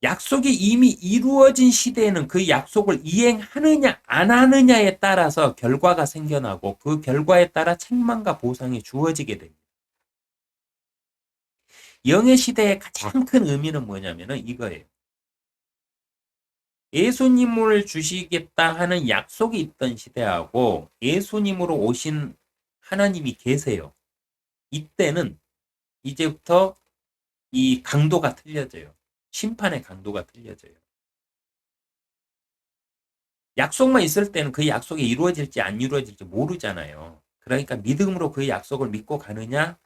약속이 이미 이루어진 시대에는 그 약속을 이행하느냐 안 하느냐에 따라서 결과가 생겨나고 그 결과에 따라 책망과 보상이 주어지게 됩니다. 영의 시대의 가장 큰 의미는 뭐냐면은 이거예요. 예수님을 주시겠다 하는 약속이 있던 시대하고 예수님으로 오신 하나님이 계세요. 이때는 이제부터 이 강도가 틀려져요. 심판의 강도가 틀려져요. 약속만 있을 때는 그 약속이 이루어질지 안 이루어질지 모르잖아요. 그러니까 믿음으로 그 약속을 믿고 가느냐,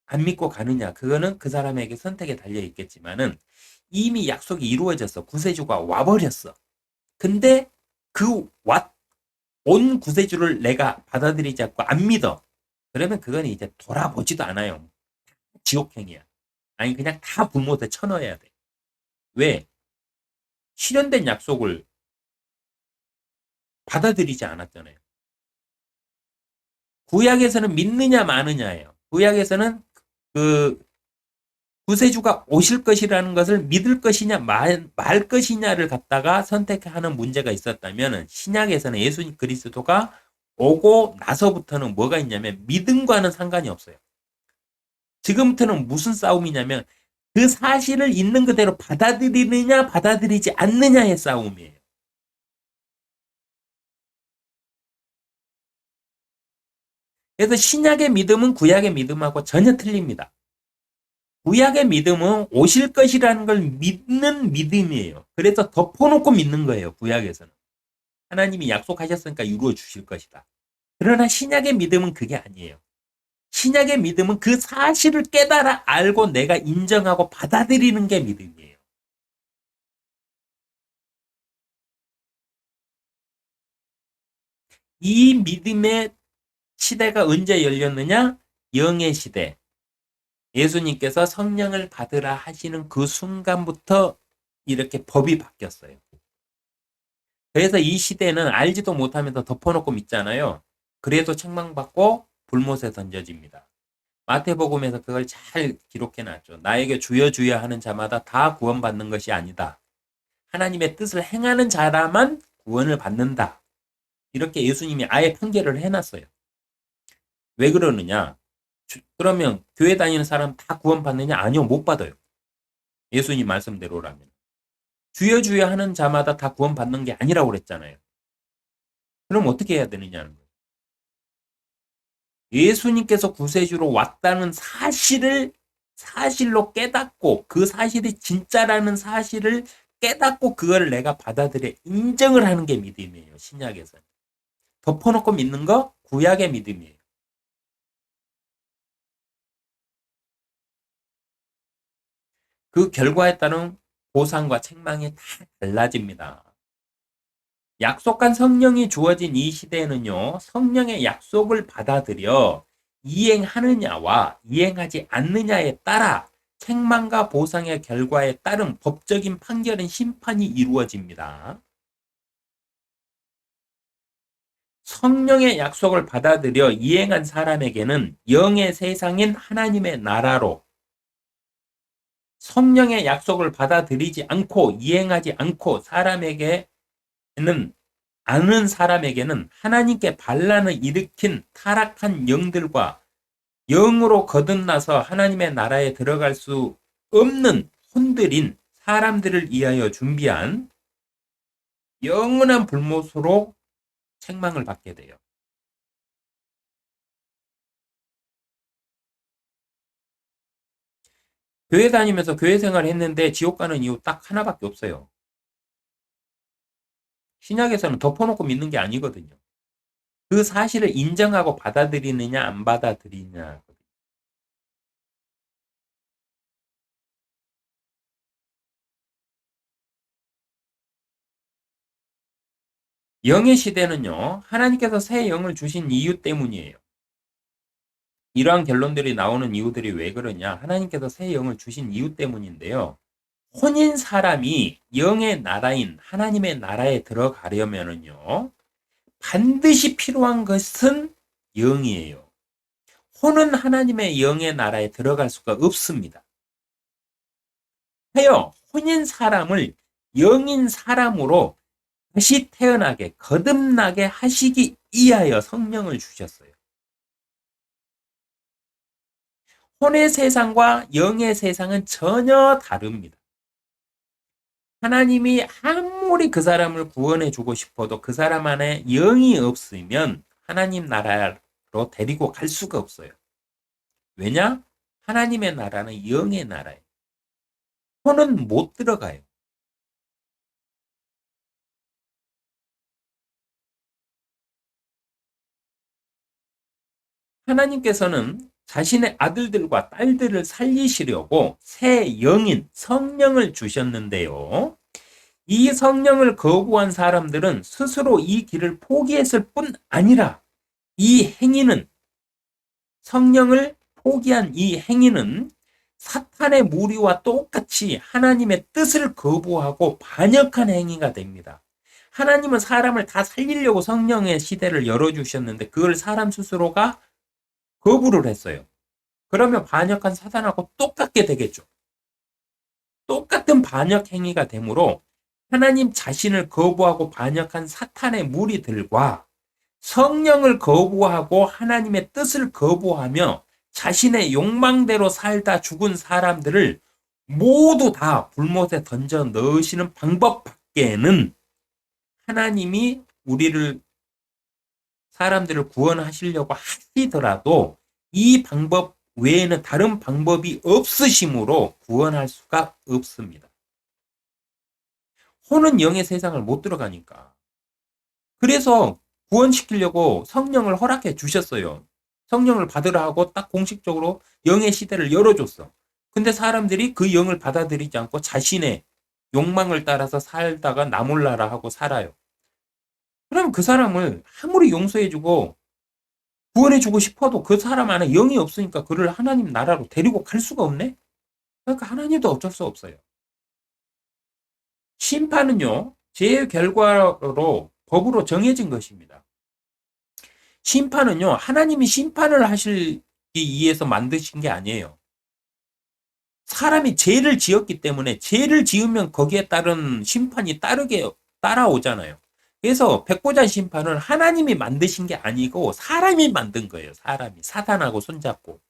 안 믿고 가느냐, 그거는 그 사람에게 선택에 달려 있겠지만은 이미 약속이 이루어졌어. 구세주가 와버렸어. 근데 온 구세주를 내가 받아들이지 않고 안 믿어. 그러면 그건 이제 돌아보지도 않아요. 지옥행이야. 아니, 그냥 다 불못에 쳐넣어야 돼. 왜? 실현된 약속을 받아들이지 않았잖아요. 구약에서는 믿느냐 마느냐예요. 구약에서는 그 구세주가 오실 것이라는 것을 믿을 것이냐 말 것이냐를 갖다가 선택하는 문제가 있었다면 신약에서는 예수 그리스도가 오고 나서부터는 뭐가 있냐면 믿음과는 상관이 없어요. 지금부터는 무슨 싸움이냐면 그 사실을 있는 그대로 받아들이느냐 받아들이지 않느냐의 싸움이에요. 그래서 신약의 믿음은 구약의 믿음하고 전혀 틀립니다. 구약의 믿음은 오실 것이라는 걸 믿는 믿음이에요. 그래서 덮어놓고 믿는 거예요. 구약에서는. 하나님이 약속하셨으니까 이루어 주실 것이다. 그러나 신약의 믿음은 그게 아니에요. 신약의 믿음은 그 사실을 깨달아 알고 내가 인정하고 받아들이는 게 믿음이에요. 이 믿음의 시대가 언제 열렸느냐? 영의 시대. 예수님께서 성령을 받으라 하시는 그 순간부터 이렇게 법이 바뀌었어요. 그래서 이 시대는 알지도 못하면서 덮어놓고 믿잖아요. 그래서 책망받고 불못에 던져집니다. 마태복음에서 그걸 잘 기록해놨죠. 나에게 주여 주여 하는 자마다 다 구원받는 것이 아니다. 하나님의 뜻을 행하는 자라만 구원을 받는다. 이렇게 예수님이 아예 판결을 해놨어요. 왜 그러느냐? 그러면 교회 다니는 사람 다 구원받느냐? 아니요, 못 받아요. 예수님 말씀대로라면. 주여 주여 하는 자마다 다 구원받는 게 아니라고 그랬잖아요. 그럼 어떻게 해야 되느냐는 거예요. 예수님께서 구세주로 왔다는 사실을 사실로 깨닫고 그 사실이 진짜라는 사실을 깨닫고 그걸 내가 받아들여 인정을 하는 게 믿음이에요. 신약에서는. 덮어놓고 믿는 거 구약의 믿음이에요. 그 결과에 따른 보상과 책망이 다 달라집니다. 약속한 성령이 주어진 이 시대에는요, 성령의 약속을 받아들여 이행하느냐와 이행하지 않느냐에 따라 책망과 보상의 결과에 따른 법적인 판결은 심판이 이루어집니다. 성령의 약속을 받아들여 이행한 사람에게는 영의 세상인 하나님의 나라로, 성령의 약속을 받아들이지 않고 이행하지 않고 아는 사람에게는 하나님께 반란을 일으킨 타락한 영들과 영으로 거듭나서 하나님의 나라에 들어갈 수 없는 혼들인 사람들을 위하여 준비한 영원한 불못으로 책망을 받게 돼요. 교회 다니면서 교회 생활 했는데 지옥 가는 이유 딱 하나밖에 없어요. 신약에서는 덮어놓고 믿는 게 아니거든요. 그 사실을 인정하고 받아들이느냐 안 받아들이느냐. 영의 시대는요, 하나님께서 새 영을 주신 이유 때문이에요. 이러한 결론들이 나오는 이유들이 왜 그러냐? 하나님께서 새 영을 주신 이유 때문인데요. 혼인 사람이 영의 나라인 하나님의 나라에 들어가려면은요, 반드시 필요한 것은 영이에요. 혼은 하나님의 영의 나라에 들어갈 수가 없습니다. 하여 혼인 사람을 영인 사람으로 다시 태어나게 거듭나게 하시기 위하여 성령을 주셨어요. 혼의 세상과 영의 세상은 전혀 다릅니다. 하나님이 아무리 그 사람을 구원해 주고 싶어도 그 사람 안에 영이 없으면 하나님 나라로 데리고 갈 수가 없어요. 왜냐? 하나님의 나라는 영의 나라예요. 혼은 못 들어가요. 하나님께서는 자신의 아들들과 딸들을 살리시려고 새 영인 성령을 주셨는데요. 이 성령을 거부한 사람들은 스스로 이 길을 포기했을 뿐 아니라 이 행위는 성령을 포기한 이 행위는 사탄의 무리와 똑같이 하나님의 뜻을 거부하고 반역한 행위가 됩니다. 하나님은 사람을 다 살리려고 성령의 시대를 열어주셨는데 그걸 사람 스스로가 거부를 했어요. 그러면 반역한 사탄하고 똑같게 되겠죠. 똑같은 반역 행위가 되므로 하나님 자신을 거부하고 반역한 사탄의 무리들과 성령을 거부하고 하나님의 뜻을 거부하며 자신의 욕망대로 살다 죽은 사람들을 모두 다 불못에 던져 넣으시는 방법 밖에는 하나님이 사람들을 구원하시려고 하시더라도 이 방법 외에는 다른 방법이 없으심으로 구원할 수가 없습니다. 혼은 영의 세상을 못 들어가니까. 그래서 구원시키려고 성령을 허락해 주셨어요. 성령을 받으라 하고 딱 공식적으로 영의 시대를 열어줬어. 근데 사람들이 그 영을 받아들이지 않고 자신의 욕망을 따라서 살다가 나 몰라라 하고 살아요. 그럼 그 사람을 아무리 용서해주고 구원해주고 싶어도 그 사람 안에 영이 없으니까 그를 하나님 나라로 데리고 갈 수가 없네? 그러니까 하나님도 어쩔 수 없어요. 심판은요, 죄의 결과로 법으로 정해진 것입니다. 심판은요, 하나님이 심판을 하시기 위해서 만드신 게 아니에요. 사람이 죄를 지었기 때문에 죄를 지으면 거기에 따른 심판이 따라오잖아요. 그래서 백보자 심판은 하나님이 만드신 게 아니고 사람이 만든 거예요. 사람이 사단하고 손잡고.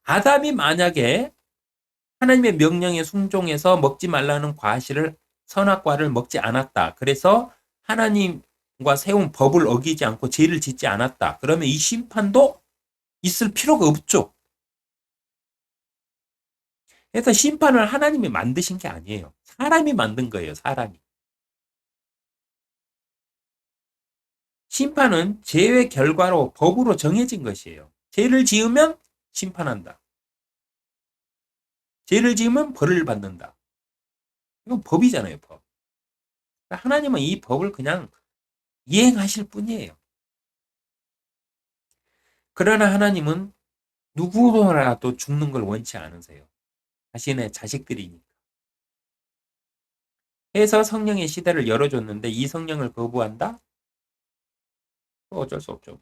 아담이 만약에 하나님의 명령에 순종해서 먹지 말라는 과실을 선악과를 먹지 않았다. 그래서 하나님과 세운 법을 어기지 않고 죄를 짓지 않았다. 그러면 이 심판도 있을 필요가 없죠. 그래서 심판을 하나님이 만드신 게 아니에요. 사람이 만든 거예요. 사람이. 심판은 죄의 결과로 법으로 정해진 것이에요. 죄를 지으면 심판한다. 죄를 지으면 벌을 받는다. 이건 법이잖아요. 법. 하나님은 이 법을 그냥 이행하실 뿐이에요. 그러나 하나님은 누구라도 죽는 걸 원치 않으세요. 자신의 자식들이니까. 해서 성령의 시대를 열어줬는데 이 성령을 거부한다? 어쩔 수 없죠.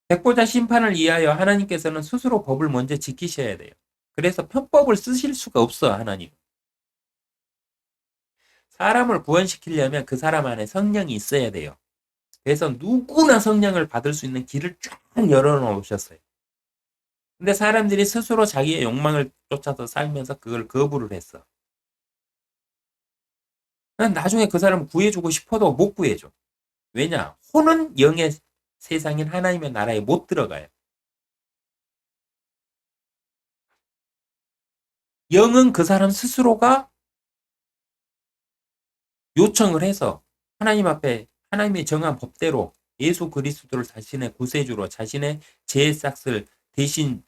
백보자 심판을 위하여 하나님께서는 스스로 법을 먼저 지키셔야 돼요. 그래서 편법을 쓰실 수가 없어, 하나님. 사람을 구원시키려면 그 사람 안에 성령이 있어야 돼요. 그래서 누구나 성령을 받을 수 있는 길을 쫙 열어놓으셨어요. 근데 사람들이 스스로 자기의 욕망을 쫓아서 살면서 그걸 거부를 했어. 난 나중에 그 사람을 구해주고 싶어도 못 구해줘. 왜냐? 혼은 영의 세상인 하나님의 나라에 못 들어가요. 영은 그 사람 스스로가 요청을 해서 하나님 앞에 하나님의 정한 법대로 예수 그리스도를 자신의 구세주로 자신의 죄의 싹을 대신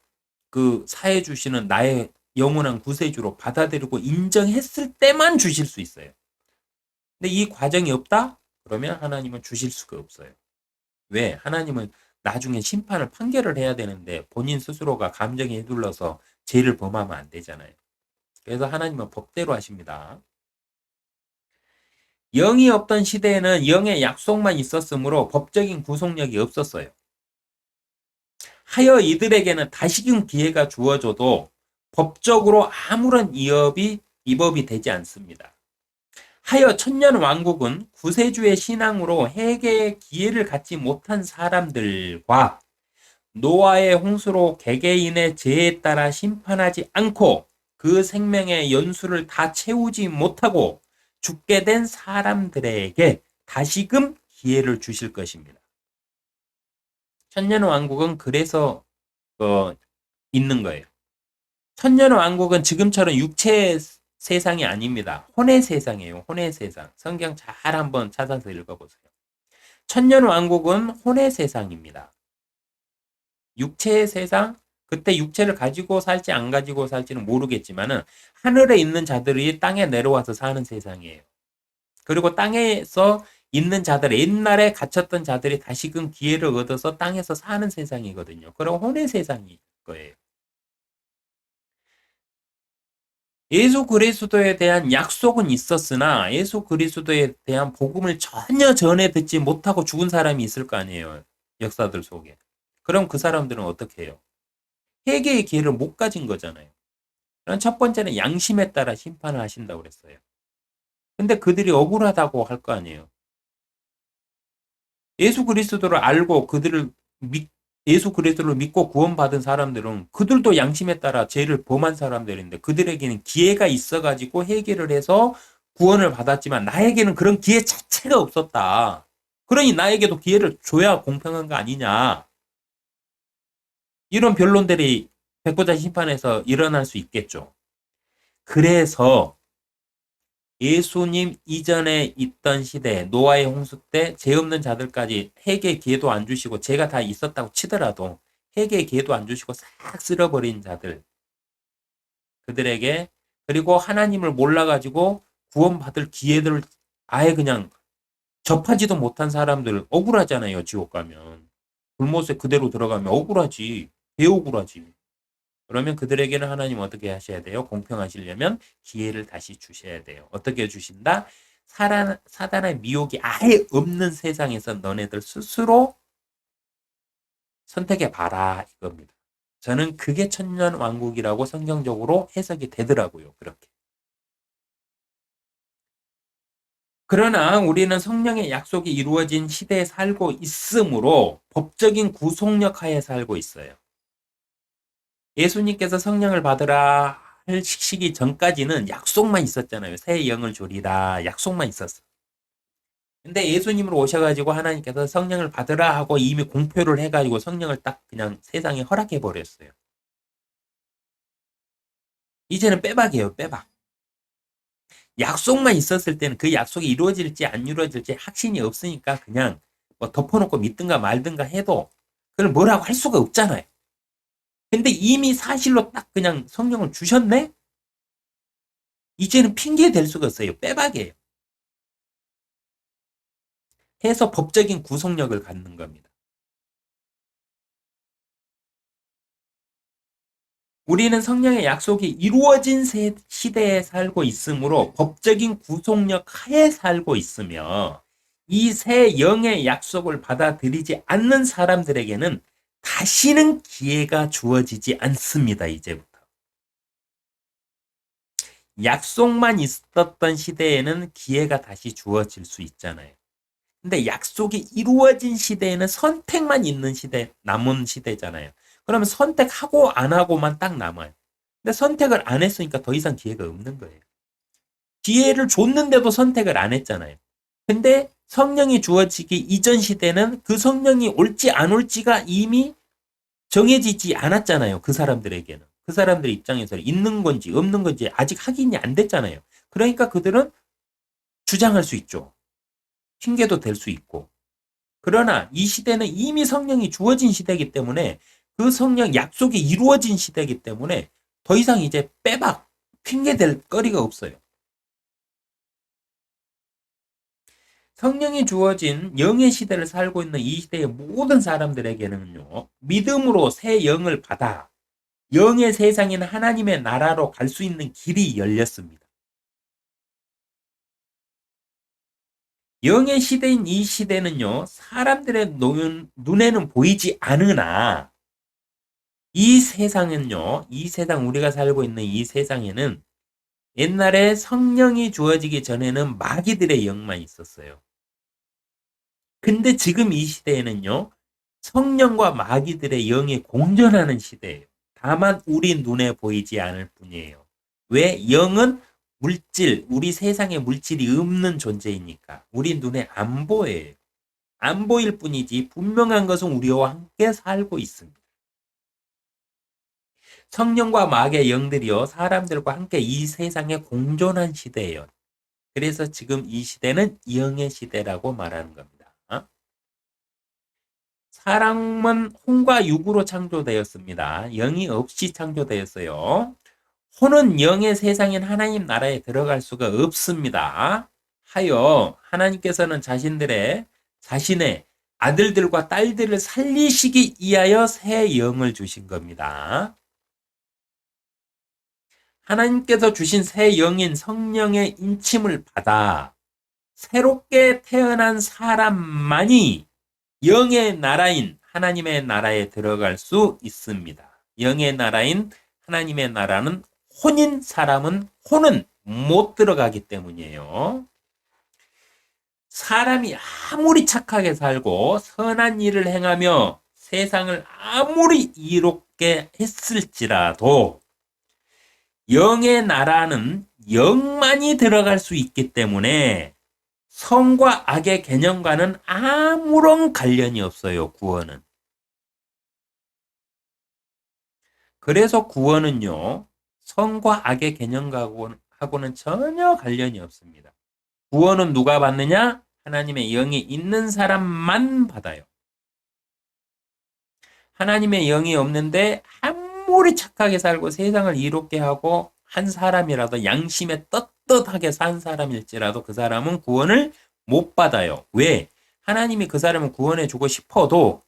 그 사해 주시는 나의 영원한 구세주로 받아들이고 인정했을 때만 주실 수 있어요. 근데 이 과정이 없다? 그러면 하나님은 주실 수가 없어요. 왜? 하나님은 나중에 심판을 판결을 해야 되는데 본인 스스로가 감정에 휘둘러서 죄를 범하면 안 되잖아요. 그래서 하나님은 법대로 하십니다. 영이 없던 시대에는 영의 약속만 있었으므로 법적인 구속력이 없었어요. 하여 이들에게는 다시금 기회가 주어져도 법적으로 아무런 위법이 되지 않습니다. 하여 천년 왕국은 구세주의 신앙으로 회개의 기회를 갖지 못한 사람들과 노아의 홍수로 개개인의 죄에 따라 심판하지 않고 그 생명의 연수를 다 채우지 못하고 죽게 된 사람들에게 다시금 기회를 주실 것입니다. 천년 왕국은 그래서 있는 거예요. 천년 왕국은 지금처럼 육체의 세상이 아닙니다. 혼의 세상이에요. 혼의 세상. 성경 잘 한번 찾아서 읽어보세요. 천년 왕국은 혼의 세상입니다. 육체의 세상, 그때 육체를 가지고 살지 안 가지고 살지는 모르겠지만은 하늘에 있는 자들이 땅에 내려와서 사는 세상이에요. 그리고 땅에서 있는 자들, 옛날에 갇혔던 자들이 다시금 기회를 얻어서 땅에서 사는 세상이거든요. 그럼 혼의 세상일 거예요. 예수 그리스도에 대한 약속은 있었으나 예수 그리스도에 대한 복음을 전혀 전해 듣지 못하고 죽은 사람이 있을 거 아니에요. 역사들 속에. 그럼 그 사람들은 어떻게 해요? 회개의 기회를 못 가진 거잖아요. 그럼 첫 번째는 양심에 따라 심판을 하신다고 그랬어요. 근데 그들이 억울하다고 할 거 아니에요. 예수 그리스도를 알고 예수 그리스도를 믿고 구원받은 사람들은 그들도 양심에 따라 죄를 범한 사람들인데 그들에게는 기회가 있어가지고 회개를 해서 구원을 받았지만 나에게는 그런 기회 자체가 없었다. 그러니 나에게도 기회를 줘야 공평한 거 아니냐. 이런 변론들이 백보자 심판에서 일어날 수 있겠죠. 그래서 예수님 이전에 있던 시대, 노아의 홍수 때 죄 없는 자들까지 회개의 기회도 안 주시고 죄가 다 있었다고 치더라도 회개의 기회도 안 주시고 싹 쓸어버린 자들, 그들에게, 그리고 하나님을 몰라가지고 구원받을 기회들을 아예 그냥 접하지도 못한 사람들 억울하잖아요. 지옥 가면. 불못에 그대로 들어가면 억울하지. 개 억울하지. 그러면 그들에게는 하나님 어떻게 하셔야 돼요? 공평하시려면 기회를 다시 주셔야 돼요. 어떻게 주신다? 사단의 미혹이 아예 없는 세상에서 너네들 스스로 선택해 봐라 이겁니다. 저는 그게 천년 왕국이라고 성경적으로 해석이 되더라고요. 그렇게. 그러나 우리는 성령의 약속이 이루어진 시대에 살고 있으므로 법적인 구속력 하에 살고 있어요. 예수님께서 성령을 받으라 할 시기 전까지는 약속만 있었잖아요. 새 영을 주리라 약속만 있었어. 근데 예수님으로 오셔가지고 하나님께서 성령을 받으라 하고 이미 공표를 해가지고 성령을 딱 그냥 세상에 허락해 버렸어요. 이제는 빼박이에요. 빼박. 약속만 있었을 때는 그 약속이 이루어질지 안 이루어질지 확신이 없으니까 그냥 뭐 덮어놓고 믿든가 말든가 해도 그걸 뭐라고 할 수가 없잖아요. 근데 이미 사실로 딱 그냥 성령을 주셨네? 이제는 핑계 댈 수가 없어요. 빼박이에요. 해서 법적인 구속력을 갖는 겁니다. 우리는 성령의 약속이 이루어진 시대에 살고 있으므로 법적인 구속력 하에 살고 있으며 이 새 영의 약속을 받아들이지 않는 사람들에게는 다시는 기회가 주어지지 않습니다. 이제부터. 약속만 있었던 시대에는 기회가 다시 주어질 수 있잖아요. 근데 약속이 이루어진 시대에는 선택만 있는 시대, 남은 시대잖아요. 그러면 선택하고 안 하고만 딱 남아요. 근데 선택을 안 했으니까 더 이상 기회가 없는 거예요. 기회를 줬는데도 선택을 안 했잖아요. 근데 성령이 주어지기 이전 시대는 그 성령이 올지 안 올지가 이미 정해지지 않았잖아요. 그 사람들에게는. 그 사람들 입장에서 있는 건지 없는 건지 아직 확인이 안 됐잖아요. 그러니까 그들은 주장할 수 있죠. 핑계도 될 수 있고. 그러나 이 시대는 이미 성령이 주어진 시대이기 때문에 그 성령 약속이 이루어진 시대이기 때문에 더 이상 이제 빼박, 핑계댈 거리가 없어요. 성령이 주어진 영의 시대를 살고 있는 이 시대의 모든 사람들에게는요, 믿음으로 새 영을 받아 영의 세상인 하나님의 나라로 갈 수 있는 길이 열렸습니다. 영의 시대인 이 시대는요, 사람들의 눈에는 보이지 않으나, 이 세상은요, 이 세상, 우리가 살고 있는 이 세상에는 옛날에 성령이 주어지기 전에는 마귀들의 영만 있었어요. 근데 지금 이 시대에는요, 성령과 마귀들의 영이 공존하는 시대예요. 다만 우리 눈에 보이지 않을 뿐이에요. 왜? 영은 물질, 우리 세상에 물질이 없는 존재이니까 우리 눈에 안 보여요. 안 보일 뿐이지 분명한 것은 우리와 함께 살고 있습니다. 성령과 마귀의 영들이요, 사람들과 함께 이 세상에 공존한 시대예요. 그래서 지금 이 시대는 영의 시대라고 말하는 겁니다. 사람은 혼과 육으로 창조되었습니다. 영이 없이 창조되었어요. 혼은 영의 세상인 하나님 나라에 들어갈 수가 없습니다. 하여 하나님께서는 자신의 아들들과 딸들을 살리시기 위하여 새 영을 주신 겁니다. 하나님께서 주신 새 영인 성령의 인침을 받아 새롭게 태어난 사람만이 영의 나라인 하나님의 나라에 들어갈 수 있습니다. 영의 나라인 하나님의 나라는 혼은 못 들어가기 때문이에요. 사람이 아무리 착하게 살고 선한 일을 행하며 세상을 아무리 이롭게 했을지라도 영의 나라는 영만이 들어갈 수 있기 때문에 선과 악의 개념과는 아무런 관련이 없어요, 구원은. 그래서 구원은요, 선과 악의 개념하고는 전혀 관련이 없습니다. 구원은 누가 받느냐? 하나님의 영이 있는 사람만 받아요. 하나님의 영이 없는데 아무리 착하게 살고 세상을 이롭게 하고 한 사람이라도 양심에 떳떳하게 산 사람일지라도 그 사람은 구원을 못 받아요. 왜? 하나님이 그 사람을 구원해 주고 싶어도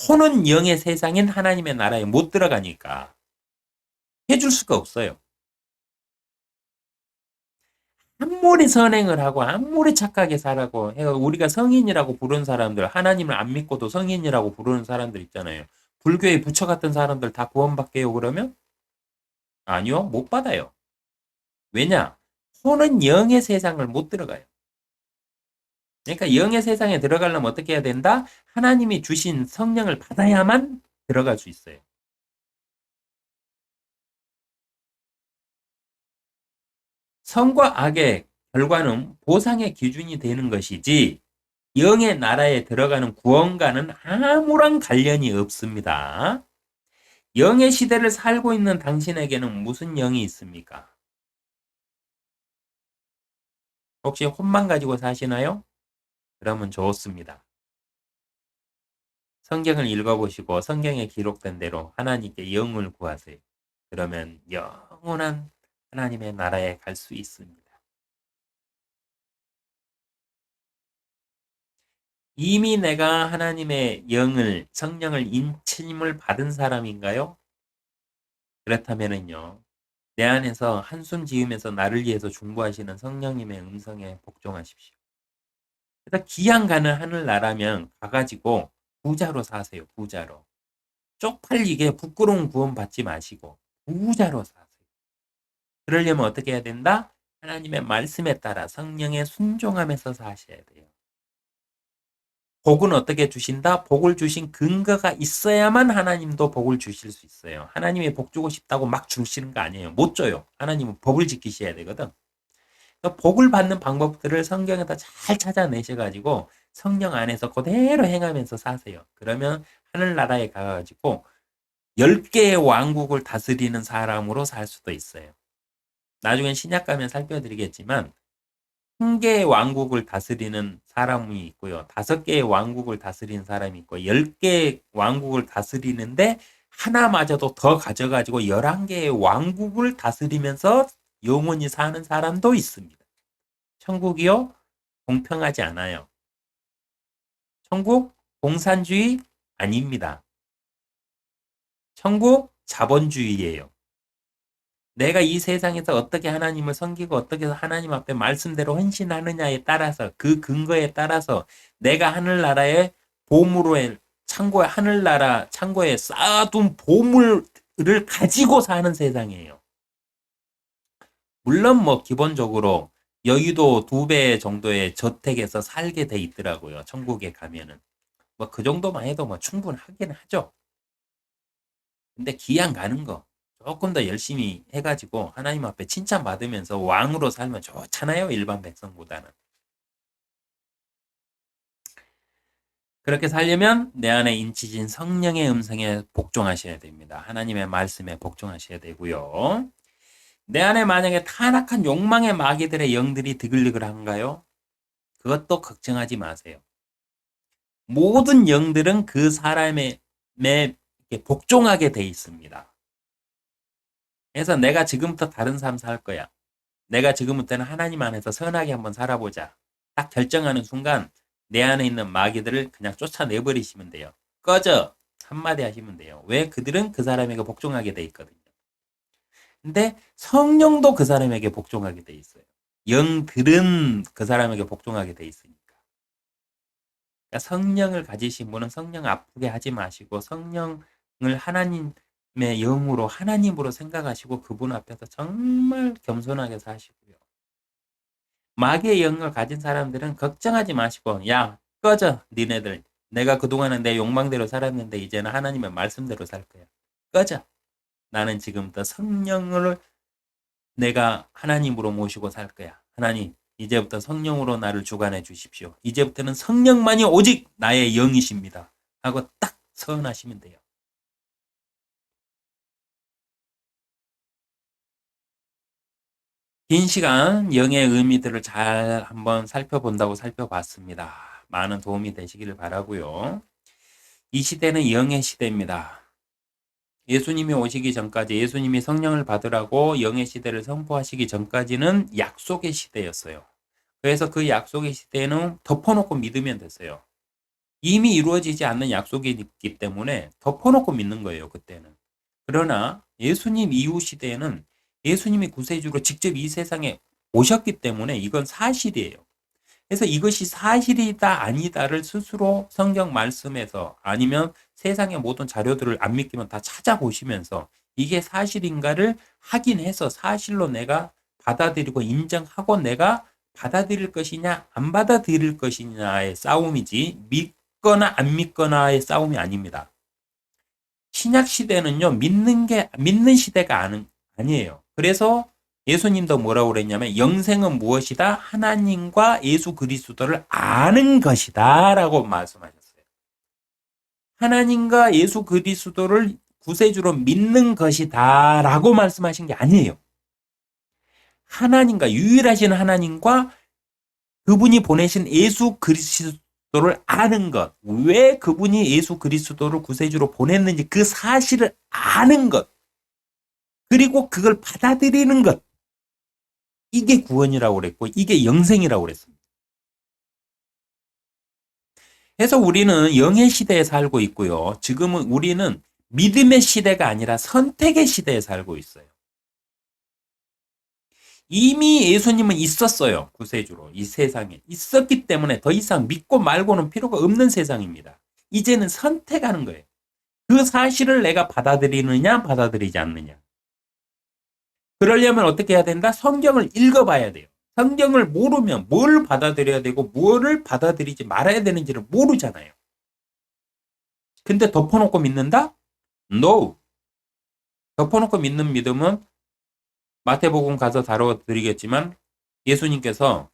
혼은 영의 세상인 하나님의 나라에 못 들어가니까 해줄 수가 없어요. 아무리 선행을 하고 아무리 착하게 살라고 해요. 우리가 성인이라고 부르는 사람들, 하나님을 안 믿고도 성인이라고 부르는 사람들 있잖아요. 불교의 부처 같은 사람들 다 구원받게요, 그러면? 아니요, 못 받아요. 왜냐? 혼은 영의 세상을 못 들어가요. 그러니까 영의 세상에 들어가려면 어떻게 해야 된다? 하나님이 주신 성령을 받아야만 들어갈 수 있어요. 선과 악의 결과는 보상의 기준이 되는 것이지 영의 나라에 들어가는 구원과는 아무런 관련이 없습니다. 영의 시대를 살고 있는 당신에게는 무슨 영이 있습니까? 혹시 혼만 가지고 사시나요? 그러면 좋습니다. 성경을 읽어보시고 성경에 기록된 대로 하나님께 영을 구하세요. 그러면 영원한 하나님의 나라에 갈 수 있습니다. 이미 내가 하나님의 성령을 인침을 받은 사람인가요? 그렇다면요, 내 안에서 한숨 지으면서 나를 위해서 중보하시는 성령님의 음성에 복종하십시오. 그래서 기양 가는 하늘나라면 가가지고 부자로 사세요. 부자로. 쪽팔리게 부끄러운 구원 받지 마시고 부자로 사세요. 그러려면 어떻게 해야 된다? 하나님의 말씀에 따라 성령에 순종하면서 사셔야 돼요. 복은 어떻게 주신다? 복을 주신 근거가 있어야만 하나님도 복을 주실 수 있어요. 하나님이 복 주고 싶다고 막 주시는 거 아니에요. 못 줘요. 하나님은 법을 지키셔야 되거든. 그러니까 복을 받는 방법들을 성경에다 잘 찾아내셔가지고 성령 안에서 그대로 행하면서 사세요. 그러면 하늘나라에 가가지고 10개의 왕국을 다스리는 사람으로 살 수도 있어요. 나중에 신약 가면 살펴드리겠지만 1개의 왕국을 다스리는 사람이 있고요. 5개의 왕국을 다스리는 사람이 있고 10개의 왕국을 다스리는데 하나마저도 더 가져가지고 11개의 왕국을 다스리면서 영원히 사는 사람도 있습니다. 천국이요? 공평하지 않아요. 천국 공산주의 아닙니다. 천국 자본주의예요. 내가 이 세상에서 어떻게 하나님을 섬기고 어떻게 해서 하나님 앞에 말씀대로 헌신하느냐에 따라서 그 근거에 따라서 내가 하늘나라의 보물에 창고에 하늘나라 창고에 쌓아둔 보물을 가지고 사는 세상이에요. 물론 뭐 기본적으로 여유도 2배 정도의 저택에서 살게 돼 있더라고요. 천국에 가면은. 뭐 그 정도만 해도 뭐 충분하긴 하죠. 근데 기양 가는 거 조금 더 열심히 해가지고 하나님 앞에 칭찬받으면서 왕으로 살면 좋잖아요. 일반 백성보다는. 그렇게 살려면 내 안에 인치신 성령의 음성에 복종하셔야 됩니다. 하나님의 말씀에 복종하셔야 되고요. 내 안에 만약에 타락한 욕망의 마귀들의 영들이 드글드글한가요? 그것도 걱정하지 마세요. 모든 영들은 그 사람의 복종하게 돼 있습니다. 그래서 내가 지금부터 다른 삶 살 거야. 내가 지금부터는 하나님 안에서 선하게 한번 살아보자. 딱 결정하는 순간 내 안에 있는 마귀들을 그냥 쫓아내버리시면 돼요. 꺼져! 한마디 하시면 돼요. 왜? 그들은 그 사람에게 복종하게 돼 있거든요. 근데 성령도 그 사람에게 복종하게 돼 있어요. 영들은 그 사람에게 복종하게 돼 있으니까. 그러니까 성령을 가지신 분은 성령 아프게 하지 마시고 성령을 하나님의 영으로 하나님으로 생각하시고 그분 앞에서 정말 겸손하게 사시고요. 마귀의 영을 가진 사람들은 걱정하지 마시고 야 꺼져 니네들 내가 그동안은 내 욕망대로 살았는데 이제는 하나님의 말씀대로 살 거야. 꺼져. 나는 지금부터 성령을 내가 하나님으로 모시고 살 거야. 하나님 이제부터 성령으로 나를 주관해 주십시오. 이제부터는 성령만이 오직 나의 영이십니다. 하고 딱 서원하시면 돼요. 긴 시간 영의 의미들을 잘 한번 살펴본다고 살펴봤습니다. 많은 도움이 되시기를 바라고요. 이 시대는 영의 시대입니다. 예수님이 오시기 전까지 예수님이 성령을 받으라고 영의 시대를 선포하시기 전까지는 약속의 시대였어요. 그래서 그 약속의 시대는 덮어놓고 믿으면 됐어요. 이미 이루어지지 않는 약속이기 때문에 덮어놓고 믿는 거예요, 그때는. 그러나 예수님 이후 시대에는 예수님이 구세주로 직접 이 세상에 오셨기 때문에 이건 사실이에요. 그래서 이것이 사실이다 아니다를 스스로 성경 말씀에서 아니면 세상의 모든 자료들을 안 믿기면 다 찾아보시면서 이게 사실인가를 확인해서 사실로 내가 받아들이고 인정하고 내가 받아들일 것이냐 안 받아들일 것이냐의 싸움이지 믿거나 안 믿거나의 싸움이 아닙니다. 신약 시대는요 믿는 시대가 아니에요. 그래서 예수님도 뭐라고 그랬냐면 영생은 무엇이다? 하나님과 예수 그리스도를 아는 것이다 라고 말씀하셨어요. 하나님과 예수 그리스도를 구세주로 믿는 것이다 라고 말씀하신 게 아니에요. 하나님과 유일하신 하나님과 그분이 보내신 예수 그리스도를 아는 것. 왜 그분이 예수 그리스도를 구세주로 보냈는지 그 사실을 아는 것. 그리고 그걸 받아들이는 것. 이게 구원이라고 그랬고 이게 영생이라고 그랬습니다. 그래서 우리는 영의 시대에 살고 있고요. 지금은 우리는 믿음의 시대가 아니라 선택의 시대에 살고 있어요. 이미 예수님은 있었어요. 구세주로 이 세상에 있었기 때문에 더 이상 믿고 말고는 필요가 없는 세상입니다. 이제는 선택하는 거예요. 그 사실을 내가 받아들이느냐 받아들이지 않느냐. 그러려면 어떻게 해야 된다? 성경을 읽어봐야 돼요. 성경을 모르면 뭘 받아들여야 되고 뭐를 받아들이지 말아야 되는지를 모르잖아요. 근데 덮어놓고 믿는다? No. 덮어놓고 믿는 믿음은 마태복음 가서 다뤄드리겠지만 예수님께서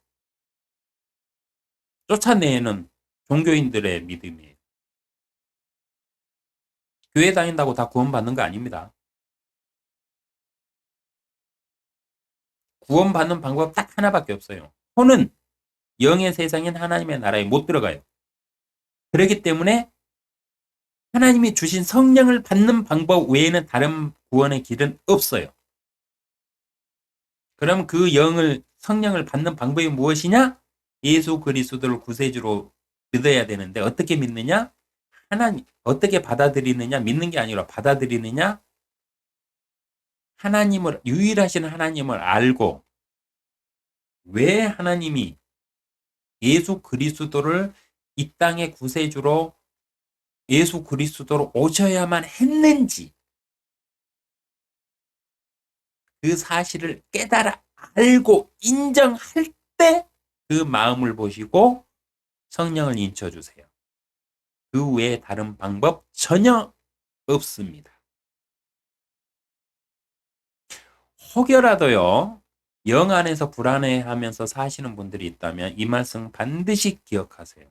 쫓아내는 종교인들의 믿음이에요. 교회 다닌다고 다 구원받는 거 아닙니다. 구원받는 방법 딱 하나밖에 없어요. 혼은 영의 세상인 하나님의 나라에 못 들어가요. 그렇기 때문에 하나님이 주신 성령을 받는 방법 외에는 다른 구원의 길은 없어요. 그럼 그 성령을 받는 방법이 무엇이냐? 예수 그리스도를 구세주로 믿어야 되는데 어떻게 믿느냐? 하나님 어떻게 받아들이느냐? 믿는 게 아니라 받아들이느냐? 유일하신 하나님을 알고 왜 하나님이 예수 그리스도를 이 땅의 구세주로 예수 그리스도로 오셔야만 했는지 그 사실을 깨달아 알고 인정할 때 그 마음을 보시고 성령을 인쳐주세요. 그 외에 다른 방법 전혀 없습니다. 혹여라도요, 영 안에서 불안해하면서 사시는 분들이 있다면 이 말씀 반드시 기억하세요.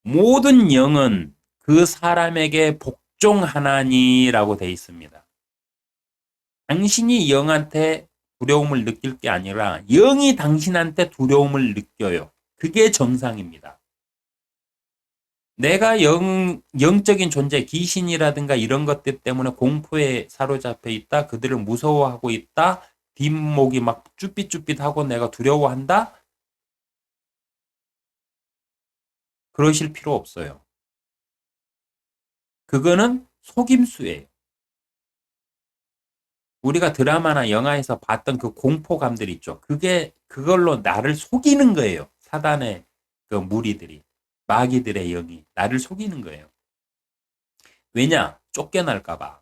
모든 영은 그 사람에게 복종하나니라고 되어 있습니다. 당신이 영한테 두려움을 느낄 게 아니라 영이 당신한테 두려움을 느껴요. 그게 정상입니다. 내가 영적인 존재, 귀신이라든가 이런 것들 때문에 공포에 사로잡혀 있다, 그들을 무서워하고 있다, 뒷목이 막 쭈삣쭈삣하고 내가 두려워한다? 그러실 필요 없어요. 그거는 속임수예요. 우리가 드라마나 영화에서 봤던 그 공포감들 있죠. 그걸로 나를 속이는 거예요. 사단의 그 무리들이, 마귀들의 영이 나를 속이는 거예요. 왜냐? 쫓겨날까봐.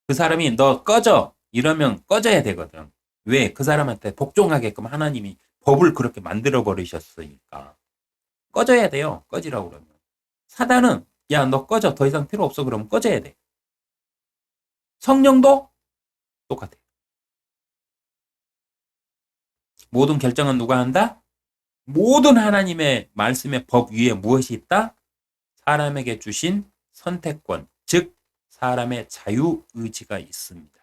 그 사람이 너 꺼져! 이러면 꺼져야 되거든. 왜? 그 사람한테 복종하게끔 하나님이 법을 그렇게 만들어 버리셨으니까. 꺼져야 돼요. 꺼지라고 그러면. 사단은 야, 너 꺼져. 더 이상 필요 없어. 그러면 꺼져야 돼. 성령도 똑같아요. 모든 결정은 누가 한다? 모든 하나님의 말씀의 법 위에 무엇이 있다? 사람에게 주신 선택권, 즉 사람의 자유의지가 있습니다.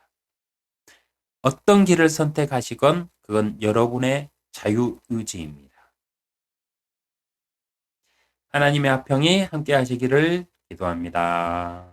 어떤 길을 선택하시건 그건 여러분의 자유의지입니다. 하나님의 화평이 함께 하시기를 기도합니다.